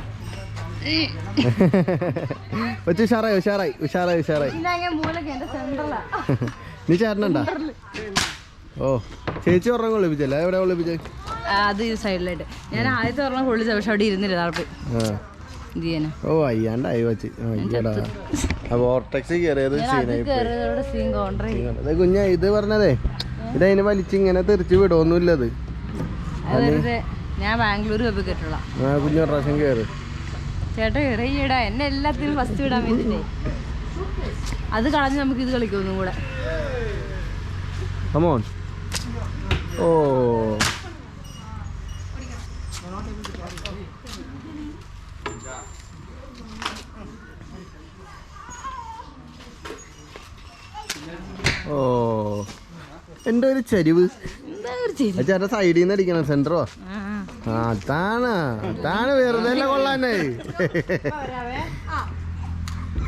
ഉഷാറായി ഉഷാറായി ഉഷാറായി ഉഷാറായി. നീ ചേട്ടനുണ്ടാ? ഓ ചേച്ചി ഒരെണ്ണം കൊള്ളിപ്പിച്ചല്ലേ? എവിടെ കൊള്ളിപ്പിച്ചേ? അത് ഈ സൈഡിലായിട്ട്. ഞാൻ ആദ്യത്തെ ഒരെണ്ണം കൊള്ളിച്ച, പക്ഷെ അവിടെ ഇരുന്നില്ല താഴെ. ഓ അയ്യാണ്ടായി വെച്ച് വോർട്ടെക്സ് കയറിയത് കുഞ്ഞ. ഇത് പറഞ്ഞതേ, ഇതതിന് വലിച്ചിങ്ങനെ തെറിച്ച് വിടൊന്നുമില്ലത്. ഞാൻ ബാംഗ്ലൂർ പോയി കേട്ടുള്ള കുഞ്ഞു പ്രാവശ്യം കയറി. ചേട്ടാ ഇറങ്ങിയിടാ എന്നെ എല്ലാത്തിനും ഫസ്റ്റ് വിടാൻ വേണ്ടിട്ടേ. അത് കളഞ്ഞ് നമുക്ക് ഇത് കളിക്കും ഒന്നും കൂടെ. കമോൺ. ഓ ഓ എന്റെ ഒരു ചരിവ് ചേട്ടാ സൈഡിൽ നിന്ന് അടിക്കണം. സെന്ററോ അതാണ് വെറുതെ അല്ല കൊള്ളാനേ.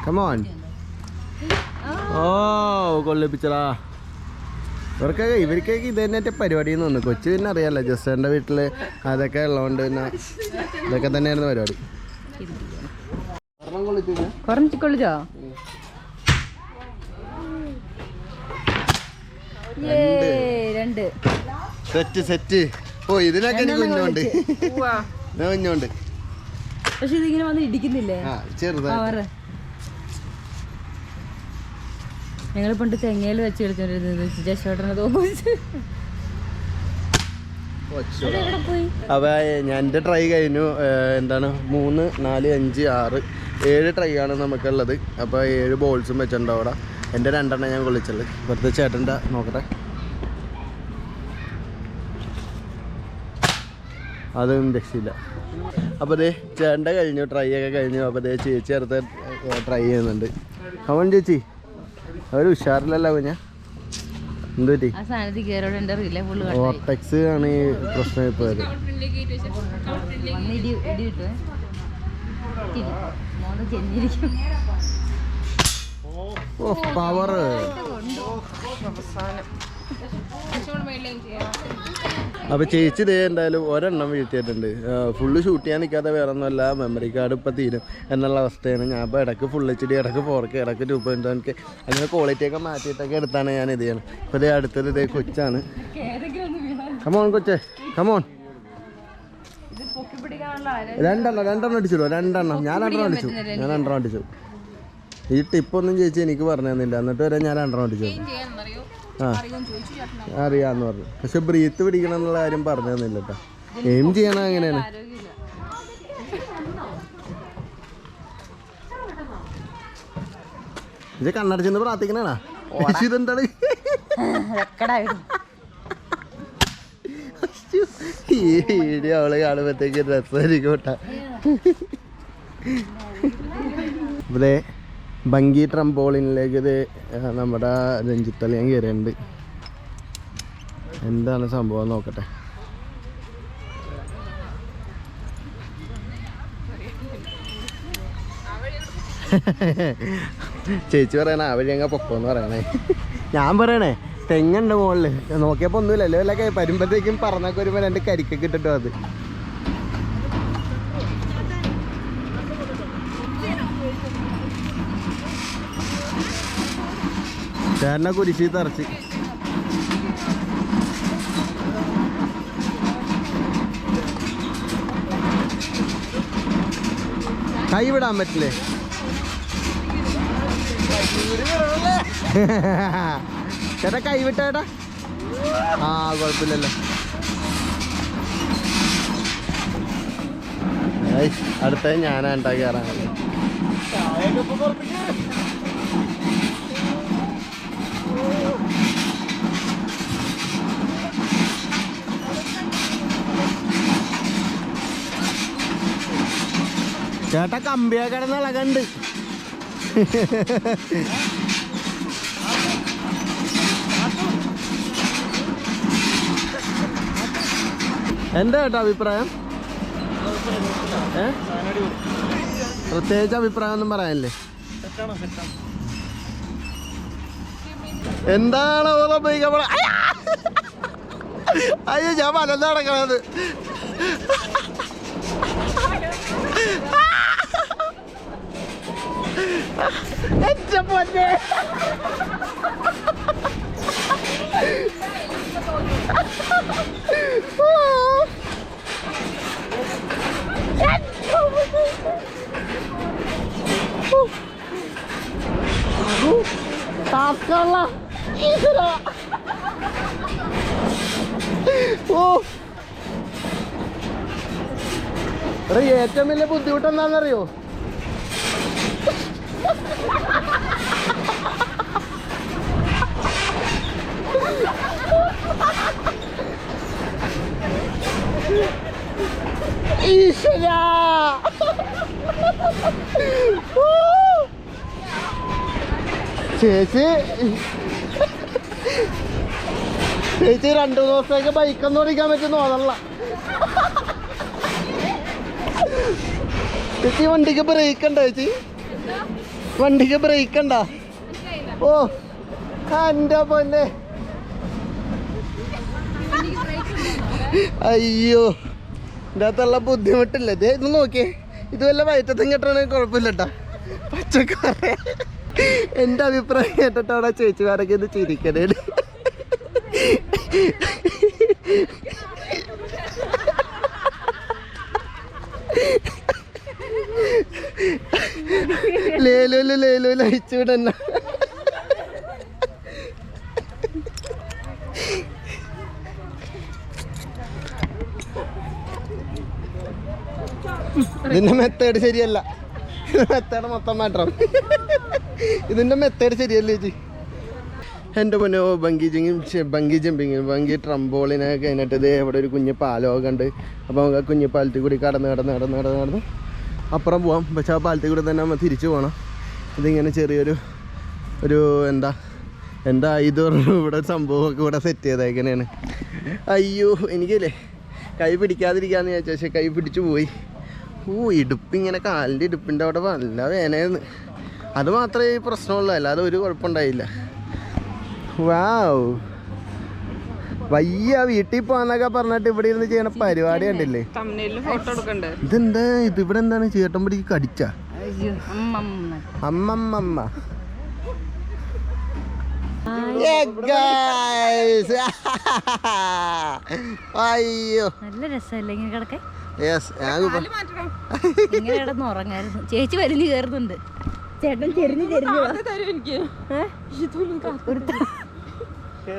കമോൺ. ഓ കൊള്ളിപ്പിച്ചടാ. ഇവർക്കൊക്കെ ഇത് തന്നെ പരിപാടി എന്ന് തോന്നുന്നു. കൊച്ചു പിന്നെ അറിയാലോ, ജസ്റ്ററിന്റെ വീട്ടില് അതൊക്കെ ഉള്ളതുകൊണ്ട് പിന്നെ ഇതൊക്കെ തന്നെയായിരുന്നു പരിപാടി. കൊള്ളിച്ചോ? രണ്ട് സെറ്റ്. ഓ ഇതിനൊക്കെ എനിക്ക് കുഞ്ഞുണ്ട്. കുഞ്ഞുണ്ട്. പക്ഷെ ഇതിങ്ങനെ വന്ന് ഇടിക്കുന്നില്ലേ? ചെറുതാ. ഞങ്ങൾ പണ്ട് തെങ്ങയിൽ വെച്ച് കളിച്ചോണ്ടിരുന്നത് ജശോട്ടനെ തോന്നിച്ച്. അപ്പൊ എൻ്റെ ട്രൈ കഴിഞ്ഞു. എന്താണ് 3, 4, 5, 6, 7 ട്രൈ ആണ് നമുക്കുള്ളത്. അപ്പോൾ 7 ബോൾസും വെച്ചിട്ടുണ്ടോ അവിടെ. എൻ്റെ 2 ഞാൻ കൊള്ളിച്ചുള്ളത്. വെറുതെ ചേട്ടൻ്റെ നോക്കട്ടെ. അതൊന്നും രക്ഷയില്ല. അപ്പോൾ ദേ ചേട്ടൻ്റെ കഴിഞ്ഞു, ട്രൈ ഒക്കെ കഴിഞ്ഞു. അപ്പോൾ ദേ ചേച്ചി അടുത്ത് ട്രൈ ചെയ്യുന്നുണ്ട്. അവൻ ചേച്ചി അവർ ഉഷാറില്ലല്ലോ കുഞ്ഞ. എന്ത് പറ്റി? ഓർട്ടെക്സ് ആണ് ഈ പ്രശ്നം ഇപ്പോൾ വരും. ഓ പവർ. അപ്പോൾ ചേച്ചി ഇതേ എന്തായാലും ഒരെണ്ണം വീഴ്ത്തിയിട്ടുണ്ട്. ഫുള്ള് ഷൂട്ട് ചെയ്യാൻ നിൽക്കാതെ വേറെ ഒന്നുമല്ല, മെമ്മറി കാർഡ് ഇപ്പം തീരും എന്നുള്ള അവസ്ഥയാണ്. ഞാൻ ഇപ്പോൾ ഇടയ്ക്ക് ഫുൾ HD, ഇടയ്ക്ക് 4K, ഇടയ്ക്ക് 2.1K അങ്ങനെ ക്വാളിറ്റിയൊക്കെ മാറ്റിയിട്ടൊക്കെ എടുത്താണ് ഞാൻ ഇത് ചെയ്യണം. ഇപ്പോൾ ഇതേ അടുത്തത് ഇതേ കൊച്ചാണ്. കമോൺ കൊച്ചേ, കമോൺ. 2 അടിച്ചിടുമോ? 2 ഞാൻ 2 അടിച്ചു. ഈ ടിപ്പൊന്നും ചേച്ചി എനിക്ക് പറഞ്ഞു തന്നില്ല. എന്നിട്ട് വരെ ഞാൻ 2 അടിച്ചു. അറിയാന്ന് പറഞ്ഞു. പക്ഷെ ബ്രീത്ത് പിടിക്കണം എന്നുള്ള കാര്യം പറഞ്ഞു തന്നില്ല കേട്ടോ. എയിം ചെയ്യണം അങ്ങനെയാണ്. ഇത് കണ്ണടച്ചെന്ന് പ്രാർത്ഥിക്കണാ. ഇതെന്താണ് ഈ വീഡിയോ അവള് കാണുമ്പോഴത്തേക്ക് രസമായിരിക്കും കേട്ടാ. ഇവിടെ ബങ്കി ട്രംപോളിനിലേക്ക് ഇത് നമ്മുടെ രഞ്ജിത്തളിയാൻ കയറിയുണ്ട്. എന്താണ് സംഭവം നോക്കട്ടെ. ചേച്ചി പറയണേ ആ വഴി അങ്ങ് പൊക്കോന്ന് പറയണേ. ഞാൻ പറയണേ തെങ്ങുണ്ട് മുകളിൽ നോക്കിയപ്പോൾ ഒന്നുമില്ലല്ലോ. അല്ലൊക്കെ വരുമ്പോഴത്തേക്കും പറന്നൊക്കെ വരുമ്പോൾ 2 കരിക്കൊക്കെ ഇട്ടിട്ടോ. അത് ചേട്ടനെ കുരിശി തറച്ച്. കൈ വിടാൻ പറ്റില്ലേ? ചേട്ടാ കൈ വിട്ടേട്ടാ. കുഴപ്പമില്ലല്ലോ. അടുത്ത ഞാനാ ഉണ്ടാക്കി കയറാനല്ലേ. ചേട്ടാ കമ്പിയാ കിടന്ന് ഇളകണ്ട്. എന്താ ചേട്ടാ അഭിപ്രായം? പ്രത്യേകിച്ച് അഭിപ്രായം ഒന്നും പറയാനില്ലേ? എന്താണ് അയ്യോ ഞാൻ മലന്ന് നടക്കണത്. ഇവിടെ ഏറ്റവും വലിയ ബുദ്ധിമുട്ട് എന്താണെന്നറിയോ? ഈശ്വരാ ചേച്ചി 2 ദിവസത്തേക്ക് ബൈക്കൊന്നും ഓടിക്കാൻ പറ്റുന്ന തോന്നല്ല. ചേച്ചി വണ്ടിക്ക് ബ്രേക്ക് ഉണ്ടോ? ചേച്ചി വണ്ടിക്ക് ബ്രേക്ക് ഉണ്ടോ? ഓ എൻ്റെ പൊന്നെ, അയ്യോ ഇതിൻ്റെ അകത്തുള്ള ബുദ്ധിമുട്ടില്ല. ഇതേ ഇത് നോക്കിയേ, ഇത് വല്ല വയറ്റത്തും കെട്ടണമെങ്കിൽ കുഴപ്പമില്ല കേട്ടോ. പച്ചക്കറി എൻ്റെ അഭിപ്രായം കേട്ടിട്ടാണ് ചേച്ചിമാരൊക്കെ ഇത് ചിരിക്കണേ. ലേലൂല് അയച്ചുവിടന്ന. ഇതിന്റെ മെത്തേഡ് ശരിയല്ല. മെത്തേഡ് മൊത്തം മാറ്റണം. ഇതിന്റെ മെത്തേഡ് ശരിയല്ലേ ചേച്ചി? എൻ്റെ മുന്നോ ബങ്കി ജമ്പിങ് ബങ്കി ട്രംബോളിനൊക്കെ കഴിഞ്ഞിട്ട് ഇത് ഇവിടെ ഒരു കുഞ്ഞ് പാലമൊക്കെ ഉണ്ട്. അപ്പോൾ നമുക്ക് ആ കുഞ്ഞ് പാലത്തിൽ കൂടി കടന്ന് അപ്പുറം പോവാം. പക്ഷേ ആ പാലത്തിൽ കൂടി തന്നെ നമ്മൾ തിരിച്ചു പോകണം. ഇതിങ്ങനെ ചെറിയൊരു എന്താ ഇത് ഇവിടെ ഒരു സംഭവമൊക്കെ ഇവിടെ സെറ്റ് ചെയ്തേക്കണേണ്. അയ്യോ എനിക്കല്ലേ കൈ പിടിക്കാതിരിക്കാന്ന് വിചാരിച്ചു, പക്ഷേ കൈ പിടിച്ചു പോയി. ഇടുപ്പിങ്ങനെ കാലിൻ്റെ ഇടുപ്പിൻ്റെ അവിടെ നല്ല വേനയായിരുന്നു. അത് മാത്രമേ ഈ പ്രശ്നമുള്ളൂ, അല്ലാതെ ഒരു കുഴപ്പമുണ്ടായില്ല. വാവ്, വയ്യ വീട്ടിൽ പോകാന്നൊക്കെ പറഞ്ഞിട്ട് ഇവിടെ ഇരുന്ന് ചെയ്യണ പരിപാടി കണ്ടില്ലേ? ഇതെന്താ ഇവിടെ എന്താണ് ചേട്ടൻ പിടിക്ക് കടിച്ച? അമ്മമ്മ അയ്യോ നല്ല രസമല്ലേ ഇങ്ങനെ കിടക്കാൻ? ഇങ്ങനെ കിടന്ന് ഉറങ്ങായിരുന്നു. ചേച്ചി വലിഞ്ഞു കയറുന്നുണ്ട്. ചേട്ടൻ ചെരിഞ്ഞു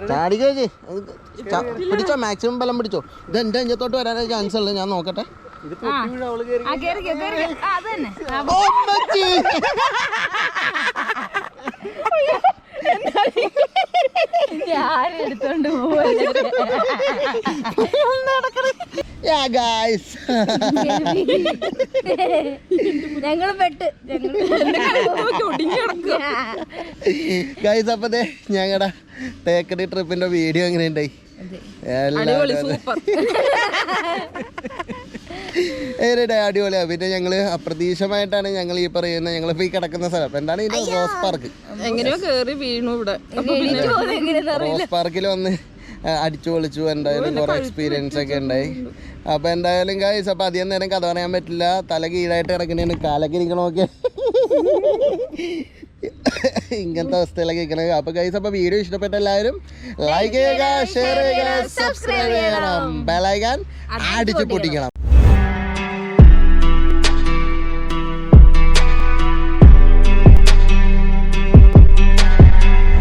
ചാടിക്കോച്ചി പിടിച്ചോ, മാക്സിമം ബലം പിടിച്ചോ. ഇത് എൻ്റെ അഞ്ചത്തോട്ട് വരാനേ ചാൻസ് ഉള്ളു. ഞാൻ നോക്കട്ടെ. ഞാനെടുത്തോണ്ട് പോവാ. ഞങ്ങള് പെട്ട് ഗൈസ്. അപ്പതേ ഞങ്ങളുടെ തേക്കടി ട്രിപ്പിന്റെ വീഡിയോ എങ്ങനെ ഉണ്ടായി? അടിപൊളിയാ. പിന്നെ ഞങ്ങള് അപ്രതീക്ഷിതമായിട്ടാണ് ഞങ്ങൾ ഈ പറയുന്ന ഞങ്ങളിപ്പോ ഈ കിടക്കുന്ന സ്ഥലം എന്താണ് ഇത്, റോസ് പാർക്ക്. എങ്ങനെയോ കേറി വീണു ഇവിടെ. റോസ് പാർക്കിൽ വന്ന് അടിച്ചു പൊളിച്ചു. എന്തായാലും കുറെ എക്സ്പീരിയൻസ് ഒക്കെ ഉണ്ടായി. അപ്പൊ എന്തായാലും ഗൈസ്, അപ്പൊ അധികം നേരം കഥ പറയാൻ പറ്റില്ല. തല കീഴായിട്ട് കിടക്കണേന്, കാലൊക്കെ ഇരിക്കണമൊക്കെ ഇങ്ങനത്തെ അവസ്ഥയിലൊക്കെ ഇരിക്കണത്. അപ്പൊ ഗൈസ്, അപ്പൊ വീഡിയോ ഇഷ്ടപ്പെട്ട എല്ലാവരും ലൈക്ക് ചെയ്യുക, ഷെയർ ചെയ്യുക, സബ്സ്ക്രൈബ് ചെയ്യണം, ബെൽ ഐക്കൺ അടിച്ചു പൊട്ടിക്കണം.